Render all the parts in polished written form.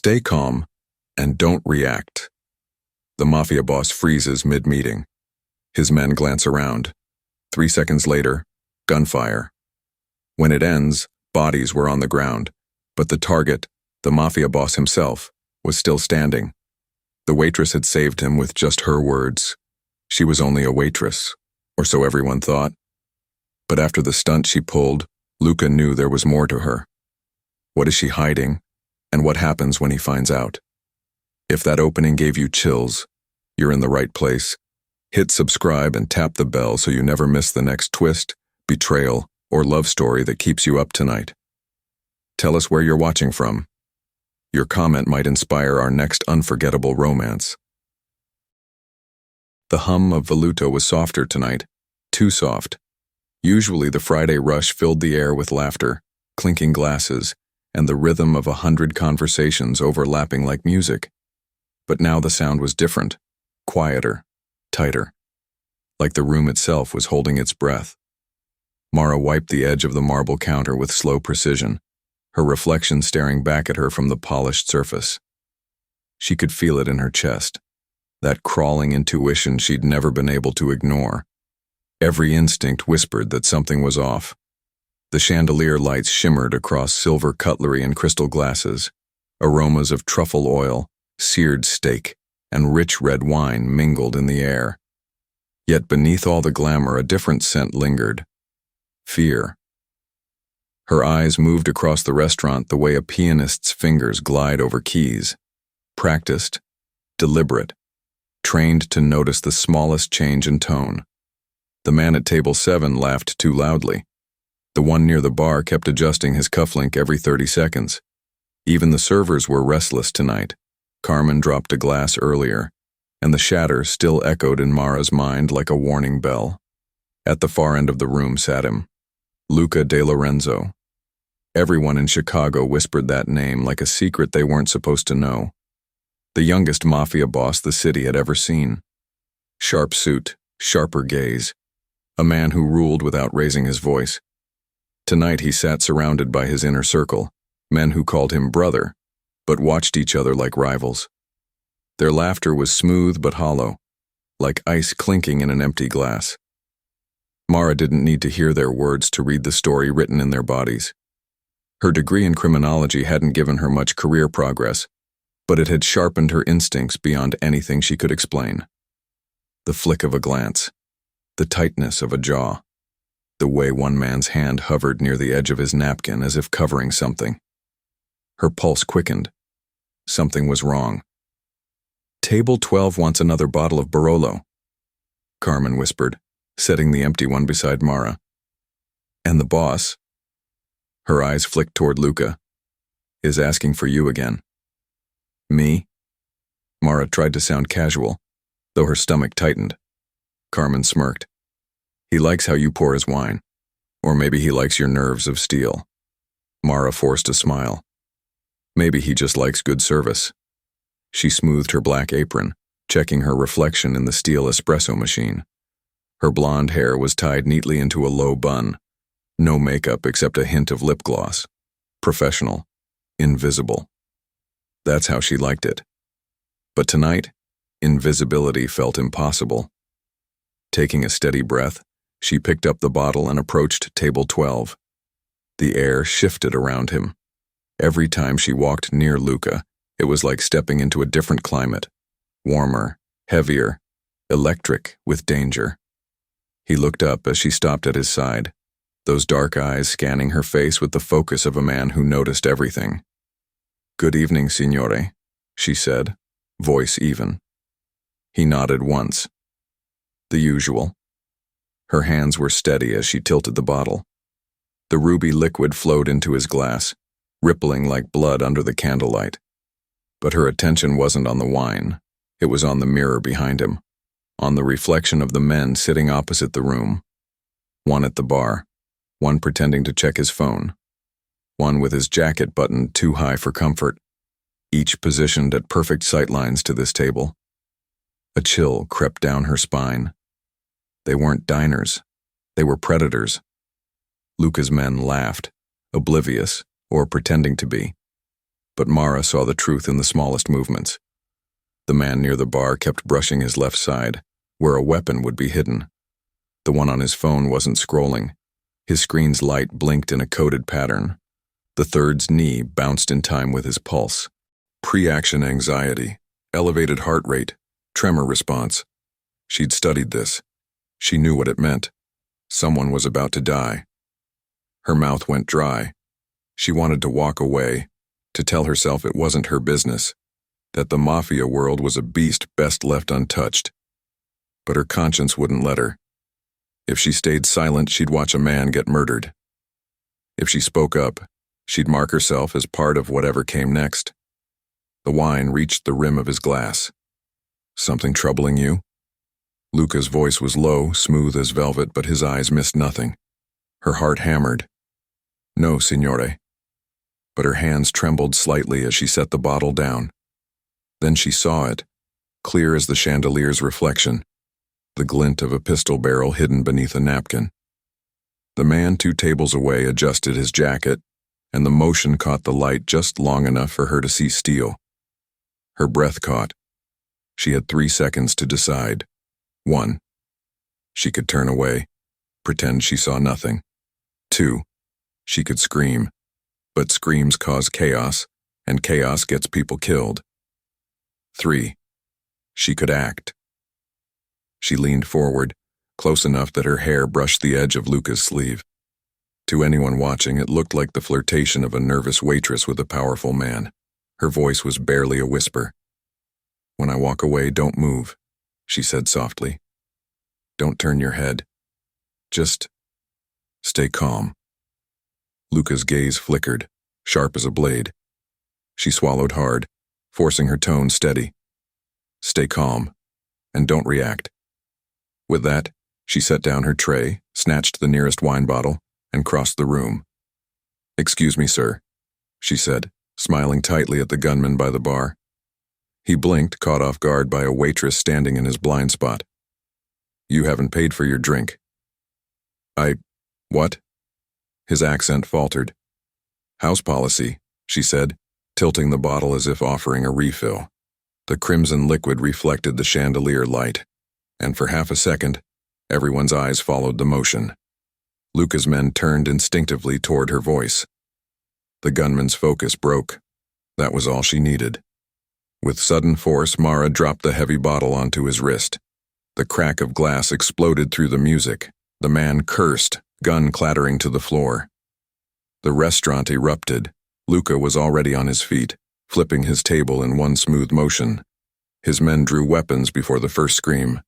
Stay calm and don't react. The Mafia boss freezes mid-meeting. His men glance around. 3 seconds later, gunfire. When it ends, bodies were on the ground, but the target, the Mafia boss himself, was still standing. The waitress had saved him with just her words. She was only a waitress, or so everyone thought. But after the stunt she pulled, Luca knew there was more to her. What is she hiding, and what happens when he finds out? If that opening gave you chills, you're in the right place. Hit subscribe and tap the bell so you never miss the next twist, betrayal, or love story that keeps you up tonight. Tell us where you're watching from. Your comment might inspire our next unforgettable romance. The hum of Voluto was softer tonight, too soft. Usually the Friday rush filled the air with laughter, clinking glasses, and the rhythm of 100 conversations overlapping like music. But now the sound was different, quieter, tighter, like the room itself was holding its breath. Mara wiped the edge of the marble counter with slow precision, her reflection staring back at her from the polished surface. She could feel it in her chest, that crawling intuition she'd never been able to ignore. Every instinct whispered that something was off. The chandelier lights shimmered across silver cutlery and crystal glasses. Aromas of truffle oil, seared steak, and rich red wine mingled in the air. Yet beneath all the glamour, a different scent lingered. Fear. Her eyes moved across the restaurant the way a pianist's fingers glide over keys. Practiced, deliberate, trained to notice the smallest change in tone. The man at table 7 laughed too loudly. The one near the bar kept adjusting his cufflink every 30 seconds. Even the servers were restless tonight. Carmen dropped a glass earlier, and the shatter still echoed in Mara's mind like a warning bell. At the far end of the room sat him, Luca de Lorenzo. Everyone in Chicago whispered that name like a secret they weren't supposed to know. The youngest mafia boss the city had ever seen. Sharp suit, sharper gaze. A man who ruled without raising his voice. Tonight he sat surrounded by his inner circle, men who called him brother, but watched each other like rivals. Their laughter was smooth but hollow, like ice clinking in an empty glass. Mara didn't need to hear their words to read the story written in their bodies. Her degree in criminology hadn't given her much career progress, but it had sharpened her instincts beyond anything she could explain. The flick of a glance, the tightness of a jaw, the way one man's hand hovered near the edge of his napkin as if covering something. Her pulse quickened. Something was wrong. "Table 12 wants another bottle of Barolo," Carmen whispered, setting the empty one beside Mara. "And the boss," her eyes flicked toward Luca, "is asking for you again." "Me?" Mara tried to sound casual, though her stomach tightened. Carmen smirked. "He likes how you pour his wine. Or maybe he likes your nerves of steel." Mara forced a smile. "Maybe he just likes good service." She smoothed her black apron, checking her reflection in the steel espresso machine. Her blonde hair was tied neatly into a low bun. No makeup except a hint of lip gloss. Professional. Invisible. That's how she liked it. But tonight, invisibility felt impossible. Taking a steady breath, she picked up the bottle and approached table 12. The air shifted around him. Every time she walked near Luca, it was like stepping into a different climate. Warmer, heavier, electric with danger. He looked up as she stopped at his side, those dark eyes scanning her face with the focus of a man who noticed everything. "Good evening, signore," she said, voice even. He nodded once. The usual. Her hands were steady as she tilted the bottle. The ruby liquid flowed into his glass, rippling like blood under the candlelight. But her attention wasn't on the wine. It was on the mirror behind him, on the reflection of the men sitting opposite the room. One at the bar, one pretending to check his phone, one with his jacket buttoned too high for comfort, each positioned at perfect sightlines to this table. A chill crept down her spine. They weren't diners. They were predators. Luca's men laughed, oblivious, or pretending to be. but Mara saw the truth in the smallest movements. The man near the bar kept brushing his left side, where a weapon would be hidden. The one on his phone wasn't scrolling. His screen's light blinked in a coded pattern. The third's knee bounced in time with his pulse. Pre-action anxiety, elevated heart rate, tremor response. She'd studied this. She knew what it meant. Someone was about to die. Her mouth went dry. She wanted to walk away, to tell herself it wasn't her business, that the Mafia world was a beast best left untouched. But her conscience wouldn't let her. If she stayed silent, she'd watch a man get murdered. If she spoke up, she'd mark herself as part of whatever came next. The wine reached the rim of his glass. "Something troubling you?" Luca's voice was low, smooth as velvet, but his eyes missed nothing. Her heart hammered. "No, signore." But her hands trembled slightly as she set the bottle down. Then she saw it, clear as the chandelier's reflection, the glint of a pistol barrel hidden beneath a napkin. The man 2 tables away adjusted his jacket, and the motion caught the light just long enough for her to see steel. Her breath caught. She had 3 seconds to decide. 1. She could turn away, pretend she saw nothing. 2. She could scream, but screams cause chaos, and chaos gets people killed. 3. She could act. She leaned forward, close enough that her hair brushed the edge of Luca's sleeve. To anyone watching, it looked like the flirtation of a nervous waitress with a powerful man. Her voice was barely a whisper. "When I walk away, don't move," she said softly. "Don't turn your head. Just stay calm." Luca's gaze flickered, sharp as a blade. She swallowed hard, forcing her tone steady. "Stay calm, and don't react." With that, she set down her tray, snatched the nearest wine bottle, and crossed the room. "Excuse me, sir," she said, smiling tightly at the gunman by the bar. He blinked, caught off guard by a waitress standing in his blind spot. "You haven't paid for your drink." What?" His accent faltered. "House policy," she said, tilting the bottle as if offering a refill. The crimson liquid reflected the chandelier light, and for half a second, everyone's eyes followed the motion. Luca's men turned instinctively toward her voice. The gunman's focus broke. That was all she needed. With sudden force, Mara dropped the heavy bottle onto his wrist. The crack of glass exploded through the music. The man cursed, gun clattering to the floor. The restaurant erupted. Luca was already on his feet, flipping his table in one smooth motion. His men drew weapons before the first scream.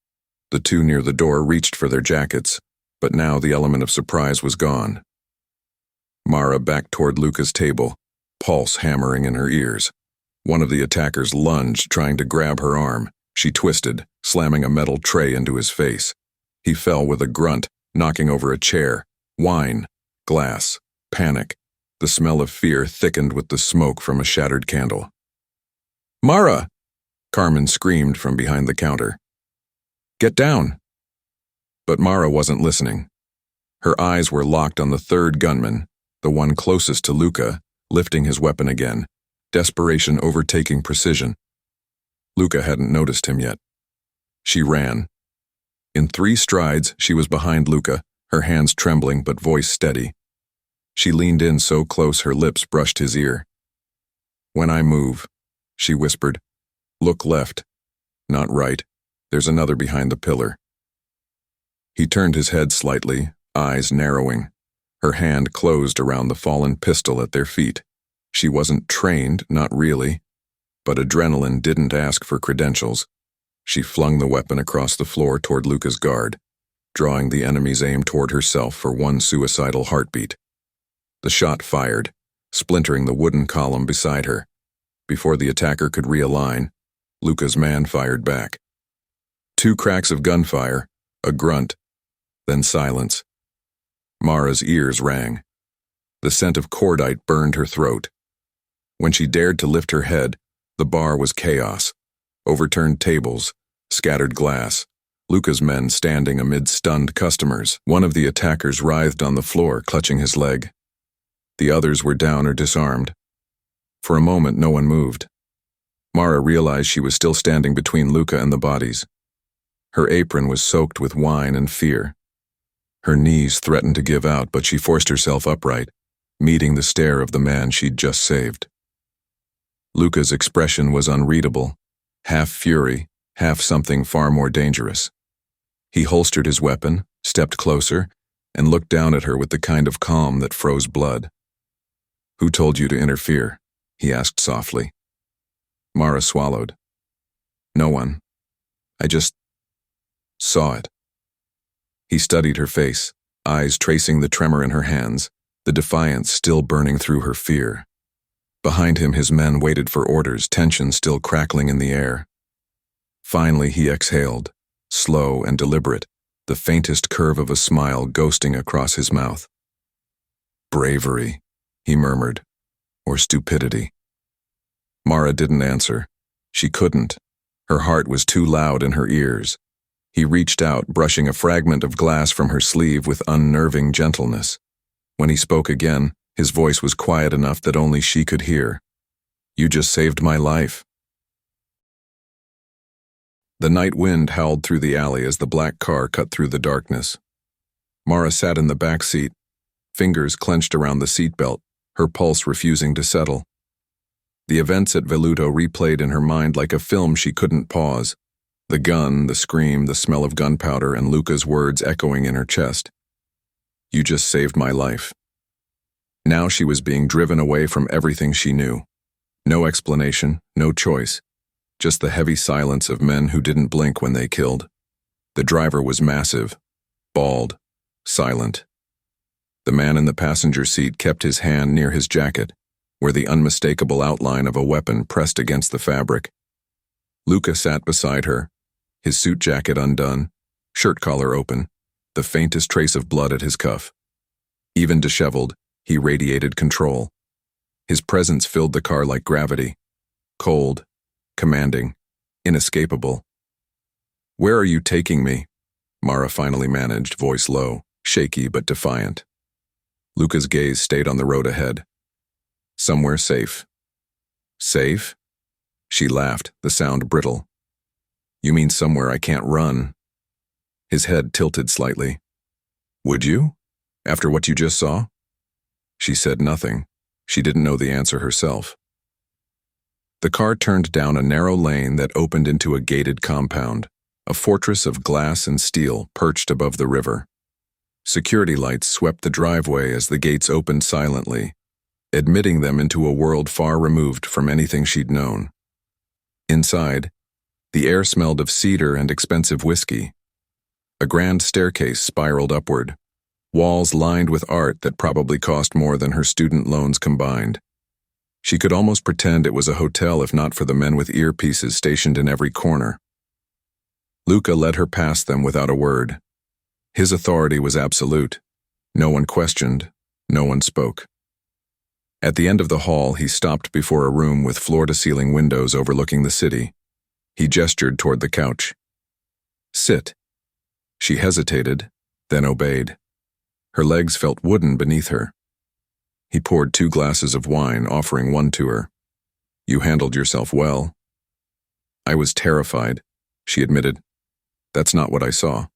The 2 near the door reached for their jackets, but now the element of surprise was gone. Mara backed toward Luca's table, pulse hammering in her ears. One of the attackers lunged, trying to grab her arm. She twisted, slamming a metal tray into his face. He fell with a grunt, knocking over a chair. Wine, glass, panic. The smell of fear thickened with the smoke from a shattered candle. "Mara!" Carmen screamed from behind the counter. "Get down!" But Mara wasn't listening. Her eyes were locked on the 3rd gunman, the one closest to Luca, lifting his weapon again, desperation overtaking precision. Luca hadn't noticed him yet. She ran. In 3 strides, she was behind Luca, her hands trembling but voice steady. She leaned in so close her lips brushed his ear. "When I move," she whispered, "look left, not right. There's another behind the pillar." He turned his head slightly, eyes narrowing. Her hand closed around the fallen pistol at their feet. She wasn't trained, not really, but adrenaline didn't ask for credentials. She flung the weapon across the floor toward Luca's guard, drawing the enemy's aim toward herself for one suicidal heartbeat. The shot fired, splintering the wooden column beside her. Before the attacker could realign, Luca's man fired back. 2 cracks of gunfire, a grunt, then silence. Mara's ears rang. The scent of cordite burned her throat. When she dared to lift her head, the bar was chaos. Overturned tables, scattered glass, Luca's men standing amid stunned customers. One of the attackers writhed on the floor, clutching his leg. The others were down or disarmed. For a moment, no one moved. Mara realized she was still standing between Luca and the bodies. Her apron was soaked with wine and fear. Her knees threatened to give out, but she forced herself upright, meeting the stare of the man she'd just saved. Luca's expression was unreadable, half fury, half something far more dangerous. He holstered his weapon, stepped closer, and looked down at her with the kind of calm that froze blood. "Who told you to interfere?" he asked softly. Mara swallowed. "No one. I just saw it." He studied her face, eyes tracing the tremor in her hands, the defiance still burning through her fear. Behind him, his men waited for orders, tension still crackling in the air. Finally, he exhaled, slow and deliberate, the faintest curve of a smile ghosting across his mouth. "Bravery," he murmured, "or stupidity." Mara didn't answer. She couldn't. Her heart was too loud in her ears. He reached out, brushing a fragment of glass from her sleeve with unnerving gentleness. When he spoke again, his voice was quiet enough that only she could hear. "You just saved my life." The night wind howled through the alley as the black car cut through the darkness. Mara sat in the back seat, fingers clenched around the seatbelt, her pulse refusing to settle. The events at Veluto replayed in her mind like a film she couldn't pause. The gun, the scream, the smell of gunpowder, and Luca's words echoing in her chest. "You just saved my life." Now she was being driven away from everything she knew. No explanation, no choice. Just the heavy silence of men who didn't blink when they killed. The driver was massive, bald, silent. The man in the passenger seat kept his hand near his jacket, where the unmistakable outline of a weapon pressed against the fabric. Luca sat beside her, his suit jacket undone, shirt collar open, the faintest trace of blood at his cuff. Even disheveled, he radiated control. His presence filled the car like gravity. Cold, commanding, inescapable. "Where are you taking me?" Mara finally managed, voice low, shaky but defiant. Luca's gaze stayed on the road ahead. "Somewhere safe." "Safe?" She laughed, the sound brittle. "You mean somewhere I can't run?" His head tilted slightly. "Would you? After what you just saw?" She said nothing. She didn't know the answer herself. The car turned down a narrow lane that opened into a gated compound, a fortress of glass and steel perched above the river. Security lights swept the driveway as the gates opened silently, admitting them into a world far removed from anything she'd known. Inside, the air smelled of cedar and expensive whiskey. A grand staircase spiraled upward, walls lined with art that probably cost more than her student loans combined. She could almost pretend it was a hotel if not for the men with earpieces stationed in every corner. Luca led her past them without a word. His authority was absolute. No one questioned, no one spoke. At the end of the hall, he stopped before a room with floor-to-ceiling windows overlooking the city. He gestured toward the couch. "Sit." She hesitated, then obeyed. Her legs felt wooden beneath her. He poured 2 glasses of wine, offering one to her. "You handled yourself well." "I was terrified," she admitted. "That's not what I saw."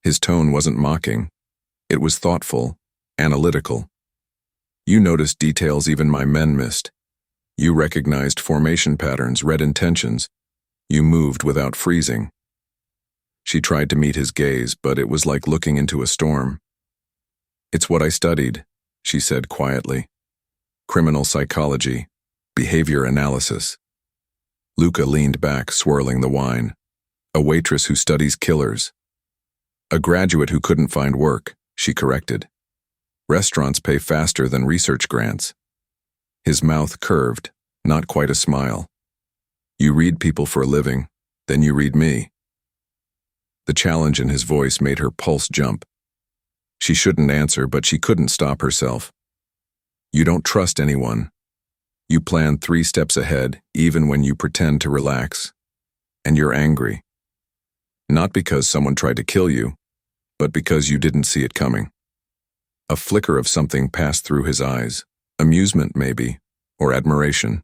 His tone wasn't mocking. It was thoughtful, analytical. "You noticed details even my men missed. You recognized formation patterns, read intentions. You moved without freezing." She tried to meet his gaze, but it was like looking into a storm. "It's what I studied," she said quietly. "Criminal psychology, behavior analysis." Luca leaned back, swirling the wine. "A waitress who studies killers." "A graduate who couldn't find work," she corrected. "Restaurants pay faster than research grants." His mouth curved, not quite a smile. "You read people for a living, then you read me." The challenge in his voice made her pulse jump. She shouldn't answer, but she couldn't stop herself. "You don't trust anyone. You plan 3 steps ahead, even when you pretend to relax. And you're angry. Not because someone tried to kill you, but because you didn't see it coming." A flicker of something passed through his eyes. Amusement, maybe, or admiration?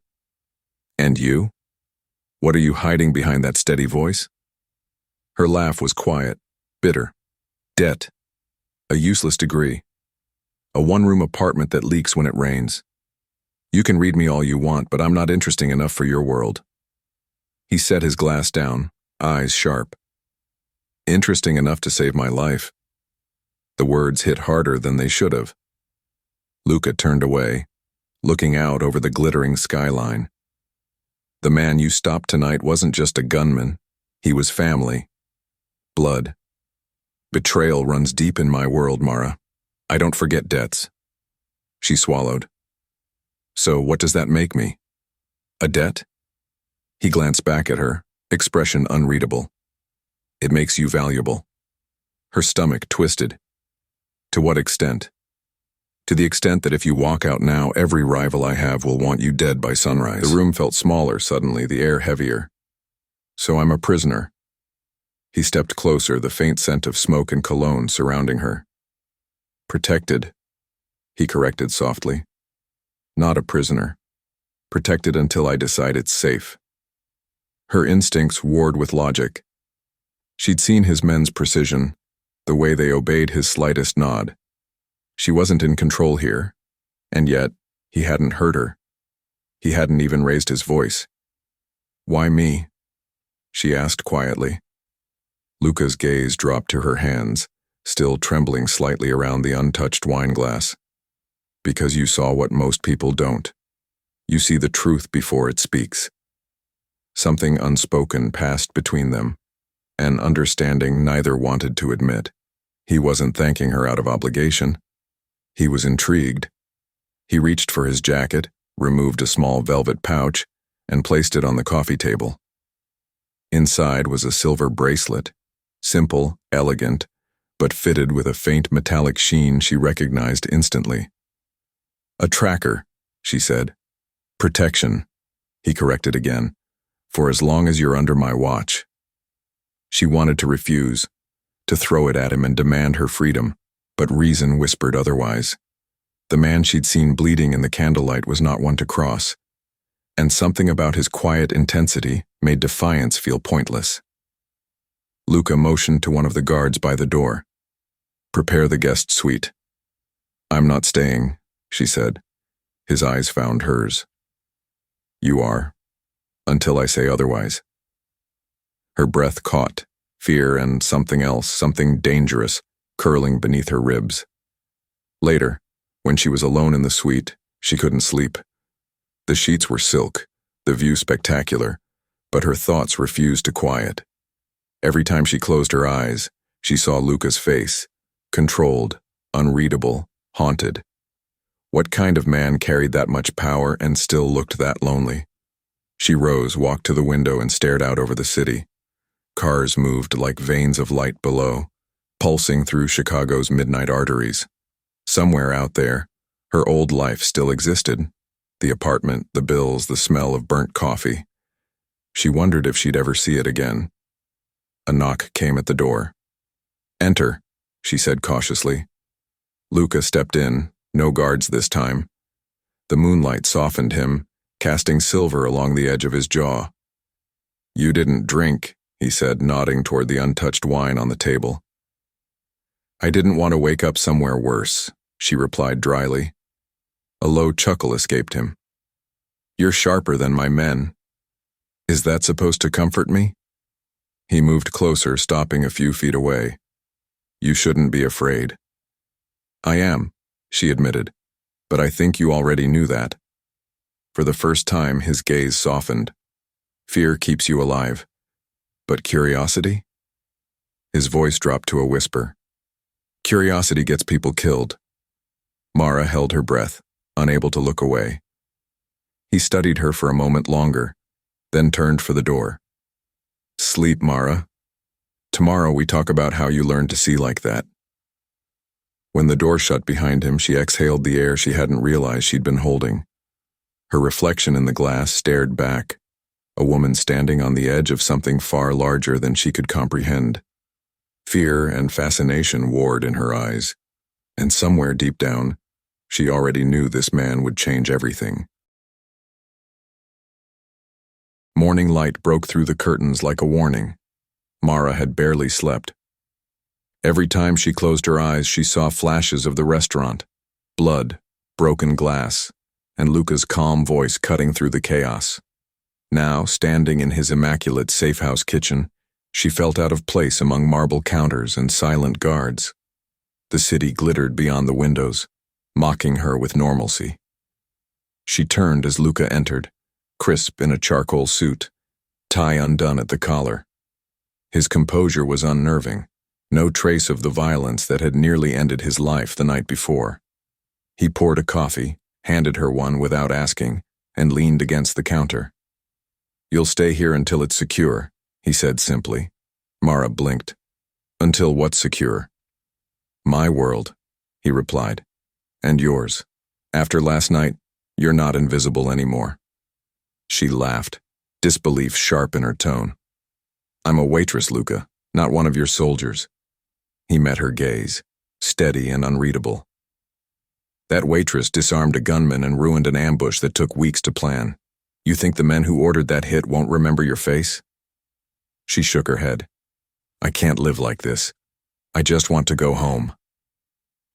And you? What are you hiding behind that steady voice? Her laugh was quiet, bitter. Debt. A useless degree. A one-room apartment that leaks when it rains. You can read me all you want, but I'm not interesting enough for your world. He set his glass down, eyes sharp. Interesting enough to save my life. The words hit harder than they should have. Luca turned away, looking out over the glittering skyline. The man you stopped tonight wasn't just a gunman. He was family. Blood. Betrayal runs deep in my world, Mara. I don't forget debts. She swallowed. So what does that make me? A debt? He glanced back at her, expression unreadable. It makes you valuable. Her stomach twisted. To what extent? To the extent that if you walk out now, every rival I have will want you dead by sunrise. The room felt smaller suddenly, the air heavier. So I'm a prisoner. He stepped closer, the faint scent of smoke and cologne surrounding her. Protected, he corrected softly. Not a prisoner. Protected until I decide it's safe. Her instincts warred with logic. She'd seen his men's precision, the way they obeyed his slightest nod. She wasn't in control here, and yet he hadn't hurt her. He hadn't even raised his voice. Why me? She asked quietly. Luca's gaze dropped to her hands, still trembling slightly around the untouched wine glass. Because you saw what most people don't. You see the truth before it speaks. Something unspoken passed between them, an understanding neither wanted to admit. He wasn't thanking her out of obligation. He was intrigued. He reached for his jacket, removed a small velvet pouch, and placed it on the coffee table. Inside was a silver bracelet, simple, elegant, but fitted with a faint metallic sheen she recognized instantly. A tracker, she said. Protection, he corrected again, for as long as you're under my watch. She wanted to refuse, to throw it at him and demand her freedom, but reason whispered otherwise. The man she'd seen bleeding in the candlelight was not one to cross, and something about his quiet intensity made defiance feel pointless. Luca motioned to one of the guards by the door. Prepare the guest suite. I'm not staying, she said. His eyes found hers. You are, until I say otherwise. Her breath caught, fear and something else, something dangerous, curling beneath her ribs. Later, when she was alone in the suite, she couldn't sleep. The sheets were silk, the view spectacular, but her thoughts refused to quiet. Every time she closed her eyes, she saw Luca's face, controlled, unreadable, haunted. What kind of man carried that much power and still looked that lonely? She rose, walked to the window, and stared out over the city. Cars moved like veins of light below, pulsing through Chicago's midnight arteries. Somewhere out there, her old life still existed. The apartment, the bills, the smell of burnt coffee. She wondered if she'd ever see it again. A knock came at the door. Enter, she said cautiously. Luca stepped in, no guards this time. The moonlight softened him, casting silver along the edge of his jaw. You didn't drink, he said, nodding toward the untouched wine on the table. I didn't want to wake up somewhere worse, she replied dryly. A low chuckle escaped him. You're sharper than my men. Is that supposed to comfort me? He moved closer, stopping a few feet away. You shouldn't be afraid. I am, she admitted, but I think you already knew that. For the first time, his gaze softened. Fear keeps you alive. But curiosity? His voice dropped to a whisper. Curiosity gets people killed. Mara held her breath, unable to look away. He studied her for a moment longer, then turned for the door. Sleep, Mara. Tomorrow we talk about how you learned to see like that. When the door shut behind him, she exhaled the air she hadn't realized she'd been holding. Her reflection in the glass stared back, a woman standing on the edge of something far larger than she could comprehend. Fear and fascination warred in her eyes, and somewhere deep down, she already knew this man would change everything. Morning light broke through the curtains like a warning. Mara had barely slept. Every time she closed her eyes, she saw flashes of the restaurant, blood, broken glass, and Luca's calm voice cutting through the chaos. Now, standing in his immaculate safe-house kitchen, she felt out of place among marble counters and silent guards. The city glittered beyond the windows, mocking her with normalcy. She turned as Luca entered, crisp in a charcoal suit, tie undone at the collar. His composure was unnerving, no trace of the violence that had nearly ended his life the night before. He poured a coffee, handed her one without asking, and leaned against the counter. "You'll stay here until it's secure," he said simply. Mara blinked. "Until what's secure?" "My world," he replied. "And yours. After last night, you're not invisible anymore." She laughed, disbelief sharp in her tone. "I'm a waitress, Luca, not one of your soldiers." He met her gaze, steady and unreadable. "That waitress disarmed a gunman and ruined an ambush that took weeks to plan. You think the men who ordered that hit won't remember your face?" She shook her head. "I can't live like this. I just want to go home."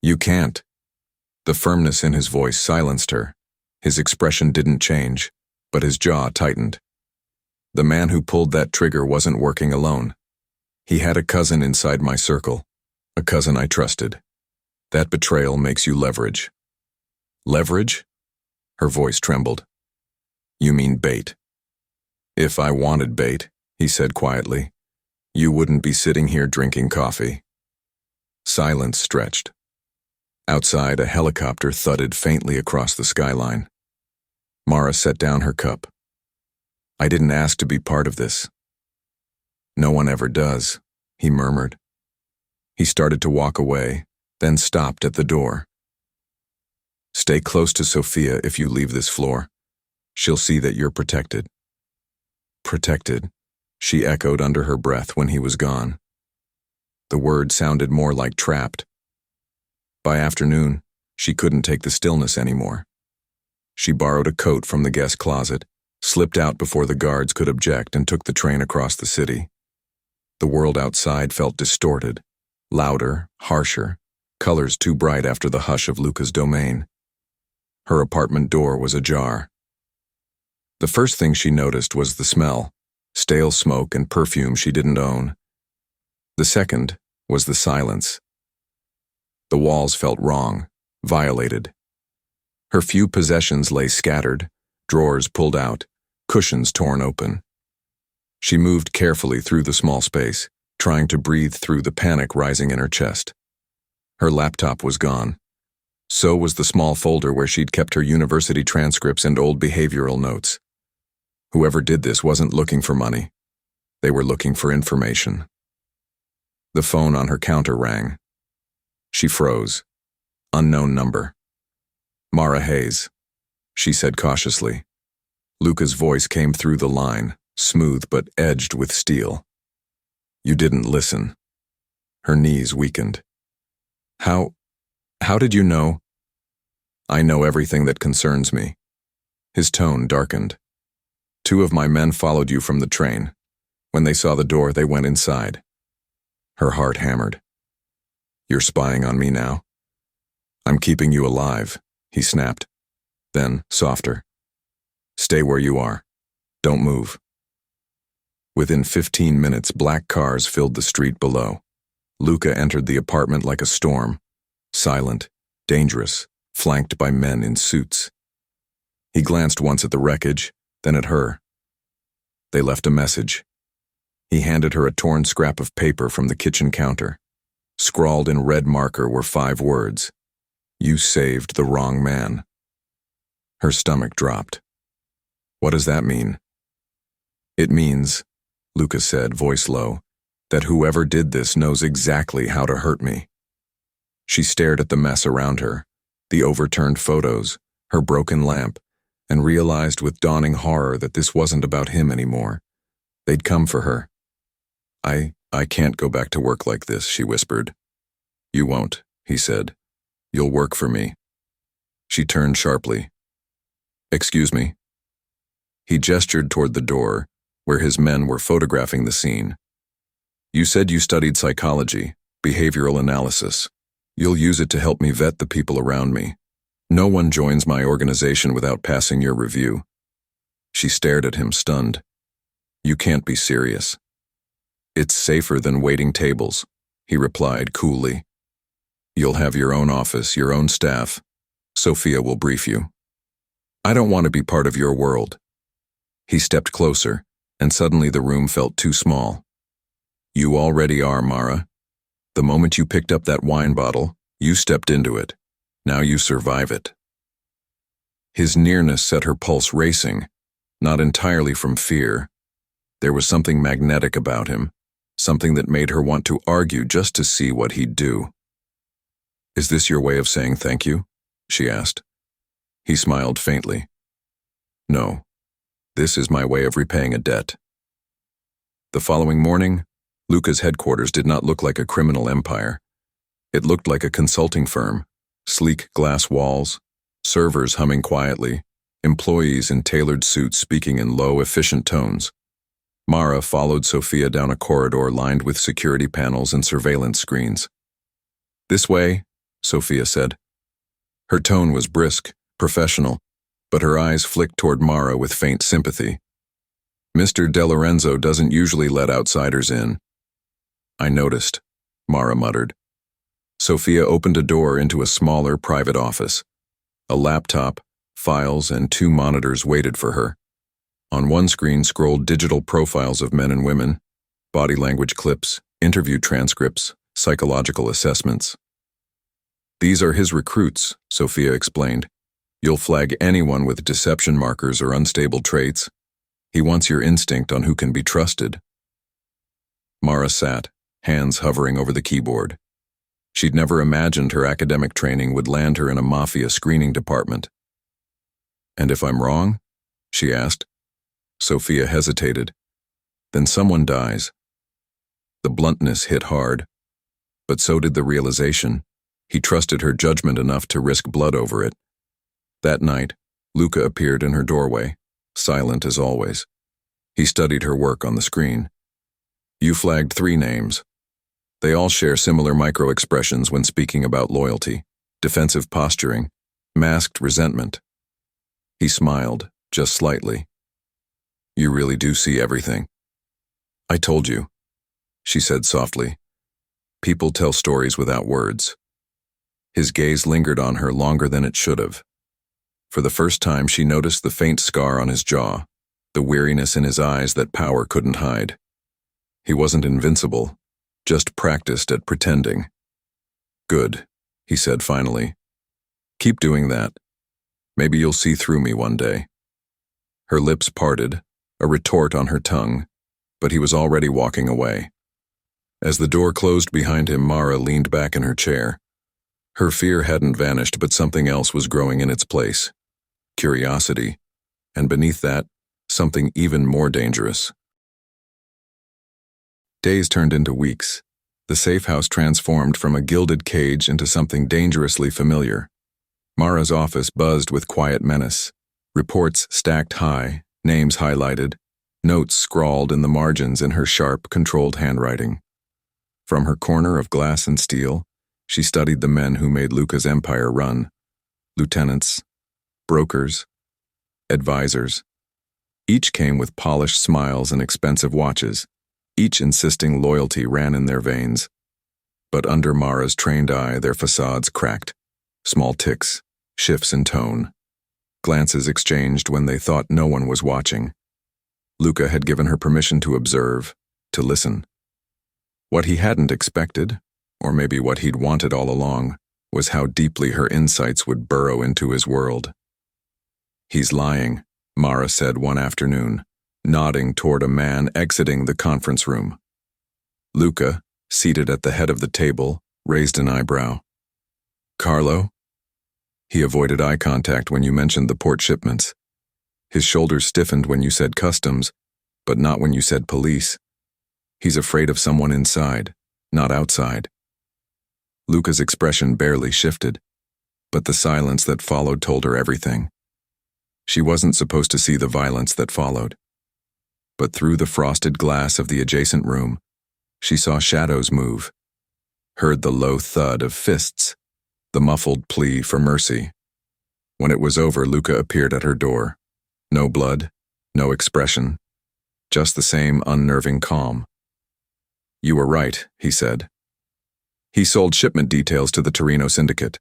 "You can't." The firmness in his voice silenced her. His expression didn't change, but his jaw tightened. "The man who pulled that trigger wasn't working alone. He had a cousin inside my circle, a cousin I trusted. That betrayal makes you leverage." "Leverage?" Her voice trembled. "You mean bait." "If I wanted bait," he said quietly, "you wouldn't be sitting here drinking coffee." Silence stretched. Outside, a helicopter thudded faintly across the skyline. Mara set down her cup. "I didn't ask to be part of this." "No one ever does," he murmured. He started to walk away, then stopped at the door. "Stay close to Sophia if you leave this floor. She'll see that you're protected." "Protected," she echoed under her breath when he was gone. The word sounded more like trapped. By afternoon, she couldn't take the stillness anymore. She borrowed a coat from the guest closet, slipped out before the guards could object, and took the train across the city. The world outside felt distorted, louder, harsher, colors too bright after the hush of Luca's domain. Her apartment door was ajar. The first thing she noticed was the smell, stale smoke and perfume she didn't own. The second was the silence. The walls felt wrong, violated. Her few possessions lay scattered, drawers pulled out, cushions torn open. She moved carefully through the small space, trying to breathe through the panic rising in her chest. Her laptop was gone. So was the small folder where she'd kept her university transcripts and old behavioral notes. Whoever did this wasn't looking for money. They were looking for information. The phone on her counter rang. She froze. Unknown number. "Mara Hayes," she said cautiously. Luca's voice came through the line, smooth but edged with steel. "You didn't listen." Her knees weakened. How did you know?" "I know everything that concerns me." His tone darkened. "2 of my men followed you from the train. When they saw the door, they went inside." Her heart hammered. "You're spying on me now?" "I'm keeping you alive," he snapped. Then, softer. "Stay where you are. Don't move." Within 15 minutes, black cars filled the street below. Luca entered the apartment like a storm, silent, dangerous, flanked by men in suits. He glanced once at the wreckage, then at her. They left a message. He handed her a torn scrap of paper from the kitchen counter. Scrawled in red marker were 5 words. "You saved the wrong man." Her stomach dropped. "What does that mean?" "It means," Luca said, voice low, "that whoever did this knows exactly how to hurt me." She stared at the mess around her, the overturned photos, her broken lamp, and realized with dawning horror that this wasn't about him anymore. They'd come for her. I can't go back to work like this," she whispered. "You won't," he said. "You'll work for me." She turned sharply. "Excuse me?" He gestured toward the door, where his men were photographing the scene. "You said you studied psychology, behavioral analysis. You'll use it to help me vet the people around me. No one joins my organization without passing your review." She stared at him, stunned. "You can't be serious." "It's safer than waiting tables," he replied coolly. "You'll have your own office, your own staff. Sophia will brief you. I don't want to be part of your world." He stepped closer, and suddenly the room felt too small. "You already are, Mara. The moment you picked up that wine bottle, you stepped into it. Now you survive it." His nearness set her pulse racing, not entirely from fear. There was something magnetic about him, something that made her want to argue just to see what he'd do. "Is this your way of saying thank you?" she asked. He smiled faintly. "No, this is my way of repaying a debt." The following morning, Luca's headquarters did not look like a criminal empire. It looked like a consulting firm, sleek glass walls, servers humming quietly, employees in tailored suits speaking in low, efficient tones. Mara followed Sophia down a corridor lined with security panels and surveillance screens. "This way," Sophia said. Her tone was brisk, professional, but her eyes flicked toward Mara with faint sympathy. "Mr. De Lorenzo doesn't usually let outsiders in." "I noticed," Mara muttered. Sophia opened a door into a smaller private office. A laptop, files, and 2 monitors waited for her. On one screen scrolled digital profiles of men and women, body language clips, interview transcripts, psychological assessments. "These are his recruits," Sophia explained. "You'll flag anyone with deception markers or unstable traits. He wants your instinct on who can be trusted." Mara sat, hands hovering over the keyboard. She'd never imagined her academic training would land her in a Mafia screening department. "And if I'm wrong?" she asked. Sophia hesitated. "Then someone dies." The bluntness hit hard, but so did the realization. He trusted her judgment enough to risk blood over it. That night, Luca appeared in her doorway, silent as always. He studied her work on the screen. "You flagged 3 names. They all share similar micro-expressions when speaking about loyalty, defensive posturing, masked resentment." He smiled, just slightly. "You really do see everything." "I told you," she said softly. "People tell stories without words." His gaze lingered on her longer than it should have. For the first time, she noticed the faint scar on his jaw, the weariness in his eyes that power couldn't hide. He wasn't invincible, just practiced at pretending. "Good," he said finally. "Keep doing that. Maybe you'll see through me one day." Her lips parted, a retort on her tongue, but he was already walking away. As the door closed behind him, Mara leaned back in her chair. Her fear hadn't vanished, but something else was growing in its place. Curiosity, and beneath that, something even more dangerous. Days turned into weeks. The safe house transformed from a gilded cage into something dangerously familiar. Mara's office buzzed with quiet menace. Reports stacked high, names highlighted, notes scrawled in the margins in her sharp, controlled handwriting. From her corner of glass and steel, she studied the men who made Luca's empire run. Lieutenants, brokers, advisors. Each came with polished smiles and expensive watches, each insisting loyalty ran in their veins. But under Mara's trained eye, their facades cracked. Small ticks, shifts in tone. Glances exchanged when they thought no one was watching. Luca had given her permission to observe, to listen. What he hadn't expected, or maybe what he'd wanted all along, was how deeply her insights would burrow into his world. "He's lying," Mara said one afternoon, nodding toward a man exiting the conference room. Luca, seated at the head of the table, raised an eyebrow. "Carlo?" He avoided eye contact when you mentioned the port shipments. His shoulders stiffened when you said customs, but not when you said police. He's afraid of someone inside, not outside. Luca's expression barely shifted, but the silence that followed told her everything. She wasn't supposed to see the violence that followed. but through the frosted glass of the adjacent room, she saw shadows move, heard the low thud of fists, the muffled plea for mercy. When it was over, Luca appeared at her door. No blood, no expression, just the same unnerving calm. "You were right," he said. "He sold shipment details to the Torino syndicate."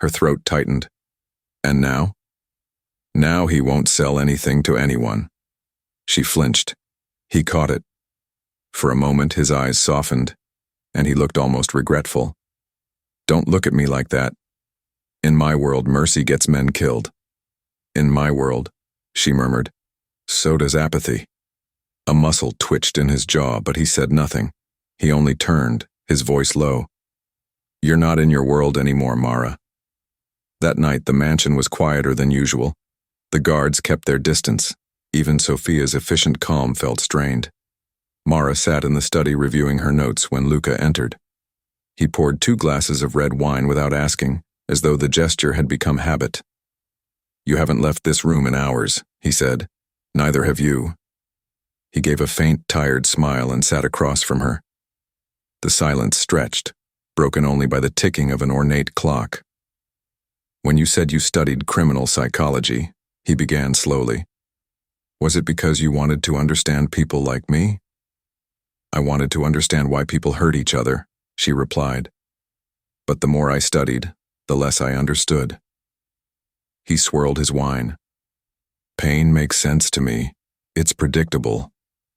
Her throat tightened. "And now?" "Now he won't sell anything to anyone." She flinched. He caught it. For a moment his eyes softened, and he looked almost regretful. "Don't look at me like that. In my world, mercy gets men killed." "In my world," she murmured, "so does apathy." A muscle twitched in his jaw, but he said nothing. He only turned, his voice low. "You're not in your world anymore, Mara." That night the mansion was quieter than usual. The guards kept their distance. Even Sophia's efficient calm felt strained. Mara sat in the study reviewing her notes when Luca entered. He poured 2 glasses of red wine without asking, as though the gesture had become habit. "You haven't left this room in hours," he said. "Neither have you." He gave a faint, tired smile and sat across from her. The silence stretched, broken only by the ticking of an ornate clock. "When you said you studied criminal psychology," he began slowly, "was it because you wanted to understand people like me?" "I wanted to understand why people hurt each other," she replied. "But the more I studied, the less I understood." He swirled his wine. "Pain makes sense to me. It's predictable.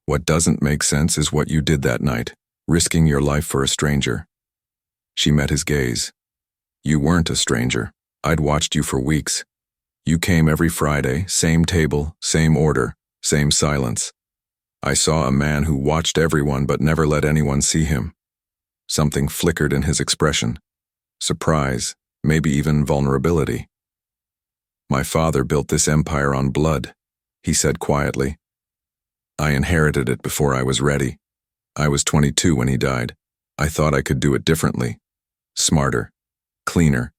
What doesn't make sense is what you did that night, risking your life for a stranger." She met his gaze. "You weren't a stranger. I'd watched you for weeks. You came every Friday, same table, same order, same silence. I saw a man who watched everyone but never let anyone see him." Something flickered in his expression. Surprise, maybe even vulnerability. "My father built this empire on blood," he said quietly. "I inherited it before I was ready. I was 22 when he died. I thought I could do it differently. Smarter. Cleaner.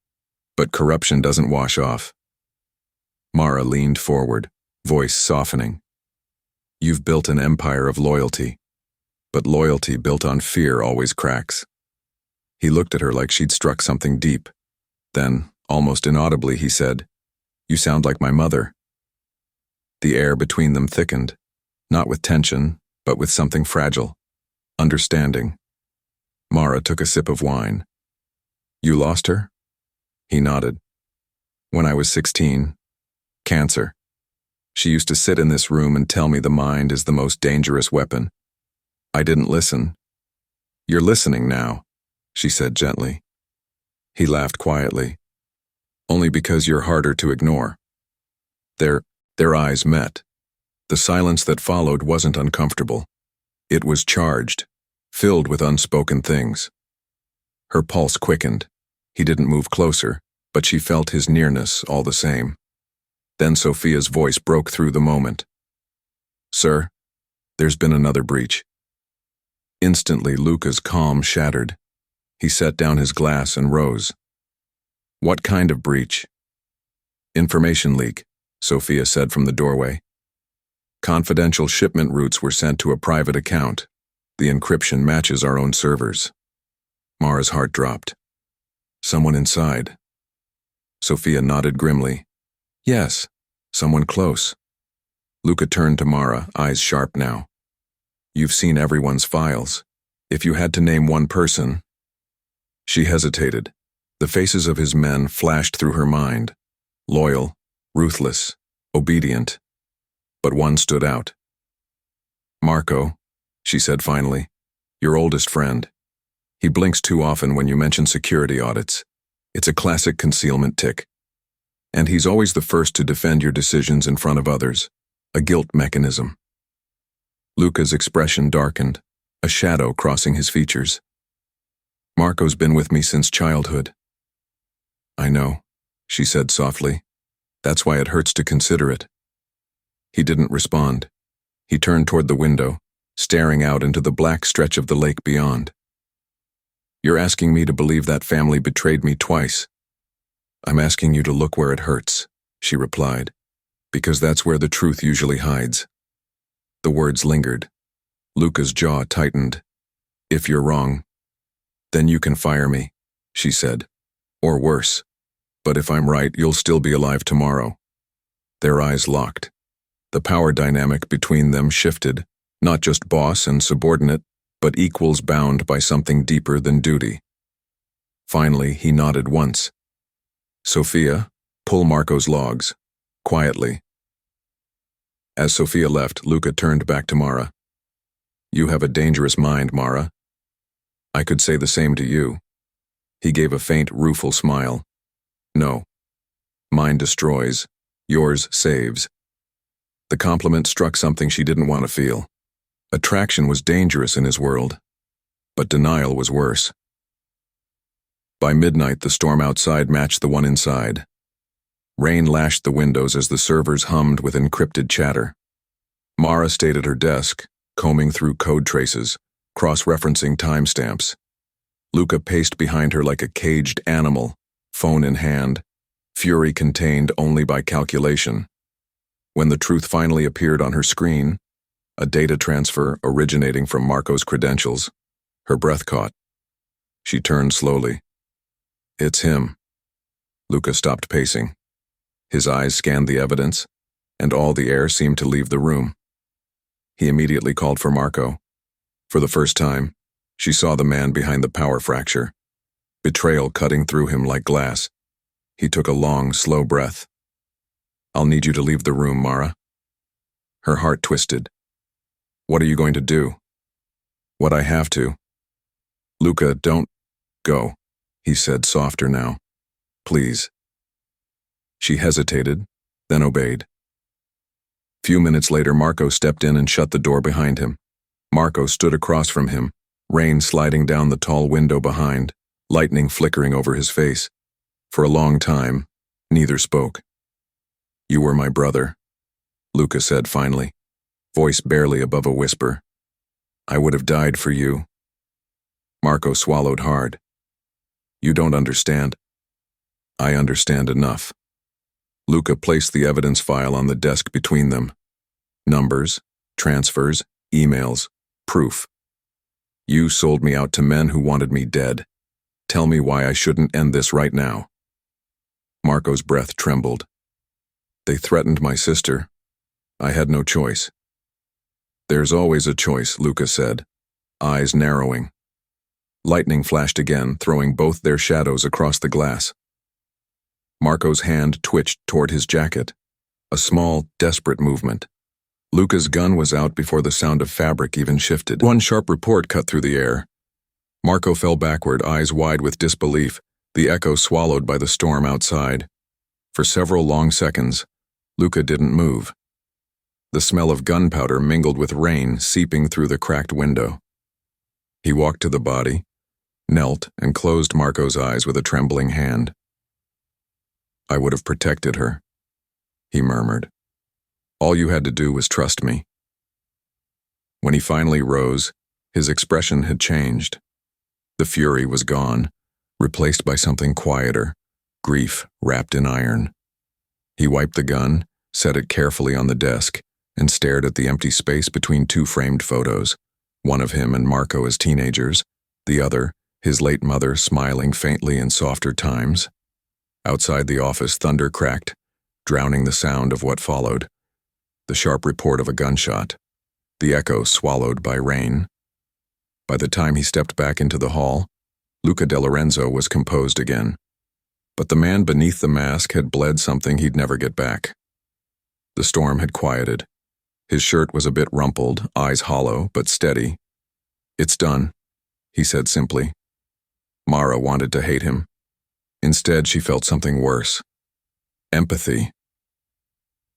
But corruption doesn't wash off." Mara leaned forward, voice softening. "You've built an empire of loyalty. But loyalty built on fear always cracks." He looked at her like she'd struck something deep. Then, almost inaudibly, he said, "You sound like my mother." The air between them thickened, not with tension, but with something fragile. Understanding. Mara took a sip of wine. "You lost her?" He nodded. "When I was 16. Cancer. She used to sit in this room and tell me the mind is the most dangerous weapon. I didn't listen." "You're listening now," she said gently. He laughed quietly. "Only because you're harder to ignore." Their eyes met. The silence that followed wasn't uncomfortable. It was charged, filled with unspoken things. Her pulse quickened. He didn't move closer, but she felt his nearness all the same. Then Sophia's voice broke through the moment. "Sir, there's been another breach." Instantly, Luca's calm shattered. He set down his glass and rose. "What kind of breach?" "Information leak," Sophia said from the doorway. "Confidential shipment routes were sent to a private account. The encryption matches our own servers." Mara's heart dropped. "Someone inside?" Sophia nodded grimly. "Yes, someone close." Luca turned to Mara, eyes sharp now. "You've seen everyone's files. If you had to name one person—" She hesitated. The faces of his men flashed through her mind. Loyal, ruthless, obedient. But one stood out. "Marco," she said finally, "your oldest friend. He blinks too often when you mention security audits. It's a classic concealment tic. And he's always the first to defend your decisions in front of others. A guilt mechanism." Luca's expression darkened, a shadow crossing his features. "Marco's been with me since childhood." "I know," she said softly. "That's why it hurts to consider it." He didn't respond. He turned toward the window, staring out into the black stretch of the lake beyond. "You're asking me to believe that family betrayed me twice." "I'm asking you to look where it hurts," she replied, "because that's where the truth usually hides." The words lingered. Luca's jaw tightened. If you're wrong, then you can fire me, she said. Or worse. But if I'm right, you'll still be alive tomorrow. Their eyes locked. The power dynamic between them shifted, not just boss and subordinate, but equals bound by something deeper than duty. Finally, he nodded once. Sophia, pull Marco's logs. Quietly. As Sophia left, Luca turned back to Mara. You have a dangerous mind, Mara. I could say the same to you. He gave a faint, rueful smile. No. Mine destroys. Yours saves. The compliment struck something she didn't want to feel. Attraction was dangerous in his world, but denial was worse. By midnight, the storm outside matched the one inside. Rain lashed the windows as the servers hummed with encrypted chatter. Mara stayed at her desk, combing through code traces, cross-referencing timestamps. Luca paced behind her like a caged animal, phone in hand, fury contained only by calculation. When the truth finally appeared on her screen, a data transfer originating from Marco's credentials, her breath caught. She turned slowly. It's him. Luca stopped pacing. His eyes scanned the evidence, and all the air seemed to leave the room. He immediately called for Marco. For the first time, she saw the man behind the power fracture, betrayal cutting through him like glass. He took a long, slow breath. I'll need you to leave the room, Mara. Her heart twisted. What are you going to do? What I have to. Luca, don't go, he said softer now. Please. She hesitated, then obeyed. Few minutes later, Marco stepped in and shut the door behind him. Marco stood across from him, rain sliding down the tall window behind, lightning flickering over his face. For a long time, neither spoke. You were my brother, Luca said finally, voice barely above a whisper. I would have died for you. Marco swallowed hard. You don't understand. I understand enough. Luca placed the evidence file on the desk between them. Numbers, transfers, emails, proof. You sold me out to men who wanted me dead. Tell me why I shouldn't end this right now. Marco's breath trembled. They threatened my sister. I had no choice. There's always a choice, Luca said, eyes narrowing. Lightning flashed again, throwing both their shadows across the glass. Marco's hand twitched toward his jacket, a small, desperate movement. Luca's gun was out before the sound of fabric even shifted. One sharp report cut through the air. Marco fell backward, eyes wide with disbelief, the echo swallowed by the storm outside. For several long seconds, Luca didn't move. The smell of gunpowder mingled with rain seeping through the cracked window. He walked to the body, knelt, and closed Marco's eyes with a trembling hand. I would have protected her, he murmured. All you had to do was trust me. When he finally rose, his expression had changed. The fury was gone, replaced by something quieter, grief wrapped in iron. He wiped the gun, set it carefully on the desk, and stared at the empty space between two framed photos, one of him and Marco as teenagers, the other, his late mother smiling faintly in softer times. Outside the office, thunder cracked, drowning the sound of what followed. The sharp report of a gunshot, the echo swallowed by rain. By the time he stepped back into the hall, Luca De Lorenzo was composed again. But the man beneath the mask had bled something he'd never get back. The storm had quieted. His shirt was a bit rumpled, eyes hollow, but steady. It's done, he said simply. Mara wanted to hate him. Instead, she felt something worse. Empathy.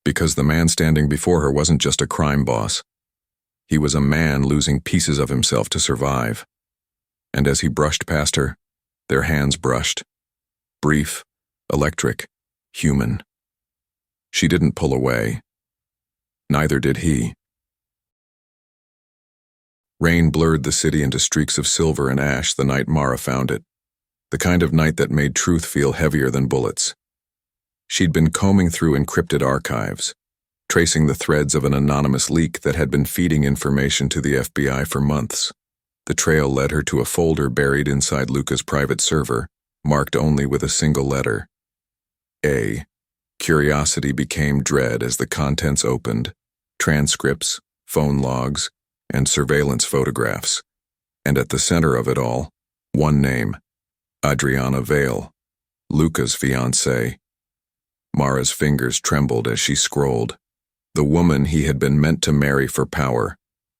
Because the man standing before her wasn't just a crime boss. He was a man losing pieces of himself to survive. And as he brushed past her, their hands brushed. Brief, electric, human. She didn't pull away. Neither did he. Rain blurred the city into streaks of silver and ash the night Mara found it. The kind of night that made truth feel heavier than bullets. She'd been combing through encrypted archives, tracing the threads of an anonymous leak that had been feeding information to the FBI for months. The trail led her to a folder buried inside Luca's private server, marked only with a single letter. A. Curiosity became dread as the contents opened: transcripts, phone logs, and surveillance photographs. And at the center of it all, one name: Adriana Vale, Luca's fiancée. Mara's fingers trembled as she scrolled. The woman he had been meant to marry for power,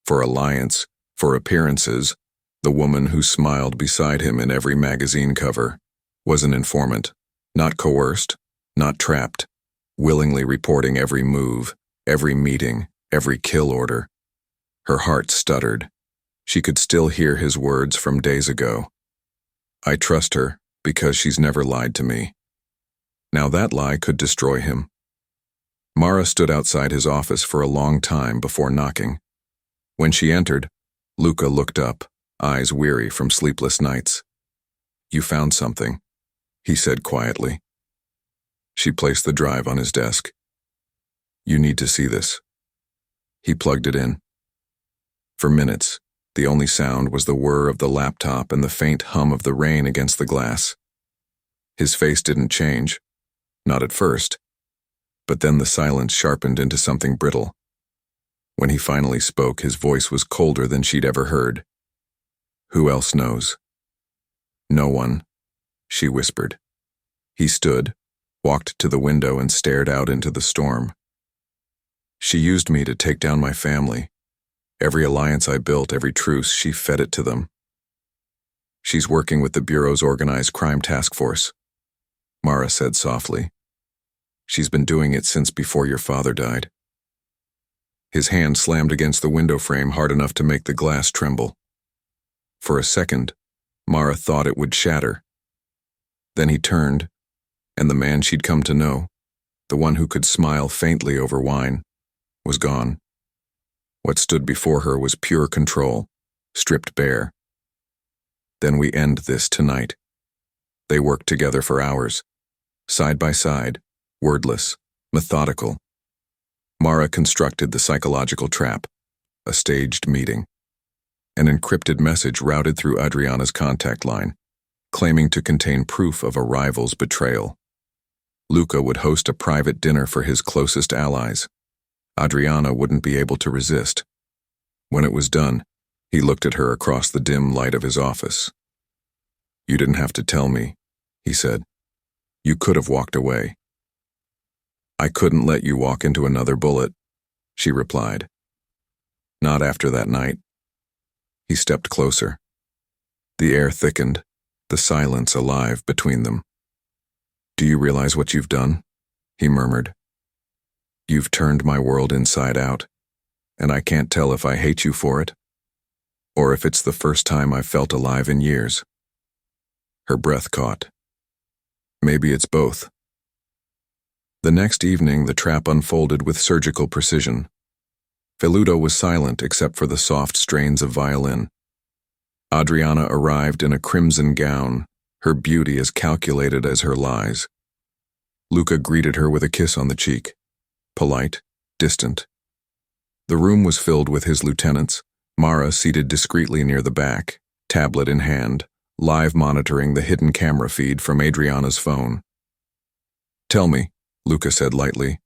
for alliance, for appearances, the woman who smiled beside him in every magazine cover, was an informant, not coerced, not trapped, willingly reporting every move, every meeting, every kill order. Her heart stuttered. She could still hear his words from days ago. I trust her because she's never lied to me. Now that lie could destroy him. Mara stood outside his office for a long time before knocking. When she entered, Luca looked up, eyes weary from sleepless nights. You found something, he said quietly. She placed the drive on his desk. You need to see this. He plugged it in. For minutes, the only sound was the whir of the laptop and the faint hum of the rain against the glass. His face didn't change, not at first, but then the silence sharpened into something brittle. When he finally spoke, his voice was colder than she'd ever heard. Who else knows? No one, she whispered. He stood, walked to the window and stared out into the storm. She used me to take down my family. Every alliance I built, every truce, she fed it to them. She's working with the Bureau's organized crime task force, Mara said softly. She's been doing it since before your father died. His hand slammed against the window frame hard enough to make the glass tremble. For a second, Mara thought it would shatter. Then he turned, and the man she'd come to know, the one who could smile faintly over wine, was gone. What stood before her was pure control, stripped bare. Then we end this tonight. They worked together for hours, side by side, wordless, methodical. Mara constructed the psychological trap, a staged meeting. An encrypted message routed through Adriana's contact line, claiming to contain proof of a rival's betrayal. Luca would host a private dinner for his closest allies. Adriana wouldn't be able to resist. When it was done, he looked at her across the dim light of his office. You didn't have to tell me, he said. You could have walked away. I couldn't let you walk into another bullet, she replied. Not after that night. He stepped closer. The air thickened, the silence alive between them. Do you realize what you've done? He murmured. You've turned my world inside out, and I can't tell if I hate you for it, or if it's the first time I've felt alive in years. Her breath caught. Maybe it's both. The next evening, the trap unfolded with surgical precision. Feludo was silent except for the soft strains of violin. Adriana arrived in a crimson gown, her beauty as calculated as her lies. Luca greeted her with a kiss on the cheek, polite, distant. The room was filled with his lieutenants, Mara seated discreetly near the back, tablet in hand, live monitoring the hidden camera feed from Adriana's phone. Tell me, Luca said lightly,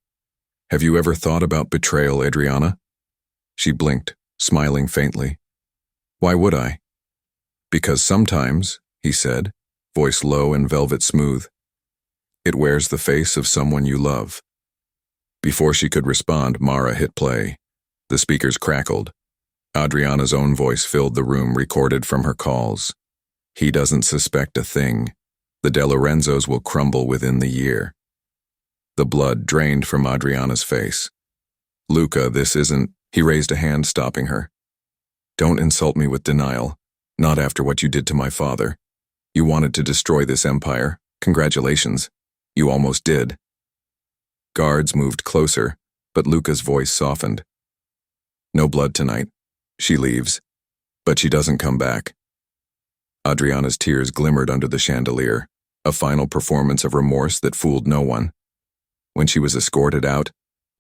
have you ever thought about betrayal, Adriana? She blinked, smiling faintly. Why would I? Because sometimes, he said, voice low and velvet smooth, it wears the face of someone you love. Before she could respond, Mara hit play. The speakers crackled. Adriana's own voice filled the room, recorded from her calls. He doesn't suspect a thing. The De Lorenzos will crumble within the year. The blood drained from Adriana's face. Luca, this isn't... He raised a hand, stopping her. Don't insult me with denial. Not after what you did to my father. You wanted to destroy this empire. Congratulations. You almost did. Guards moved closer, but Luca's voice softened. No blood tonight. She leaves, but she doesn't come back. Adriana's tears glimmered under the chandelier, a final performance of remorse that fooled no one. When she was escorted out,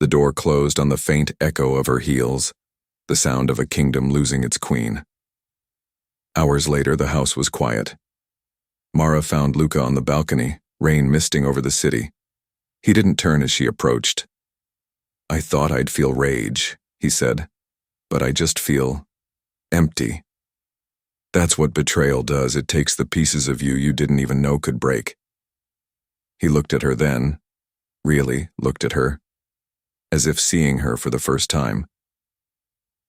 The door closed on the faint echo of her heels, the sound of a kingdom losing its queen. Hours later, the house was quiet. Mara found Luca on the balcony, rain misting over the city. He didn't turn as she approached. "I thought I'd feel rage," he said, "but I just feel empty. That's what betrayal does. It takes the pieces of you didn't even know could break." He looked at her then, really looked at her, as if seeing her for the first time.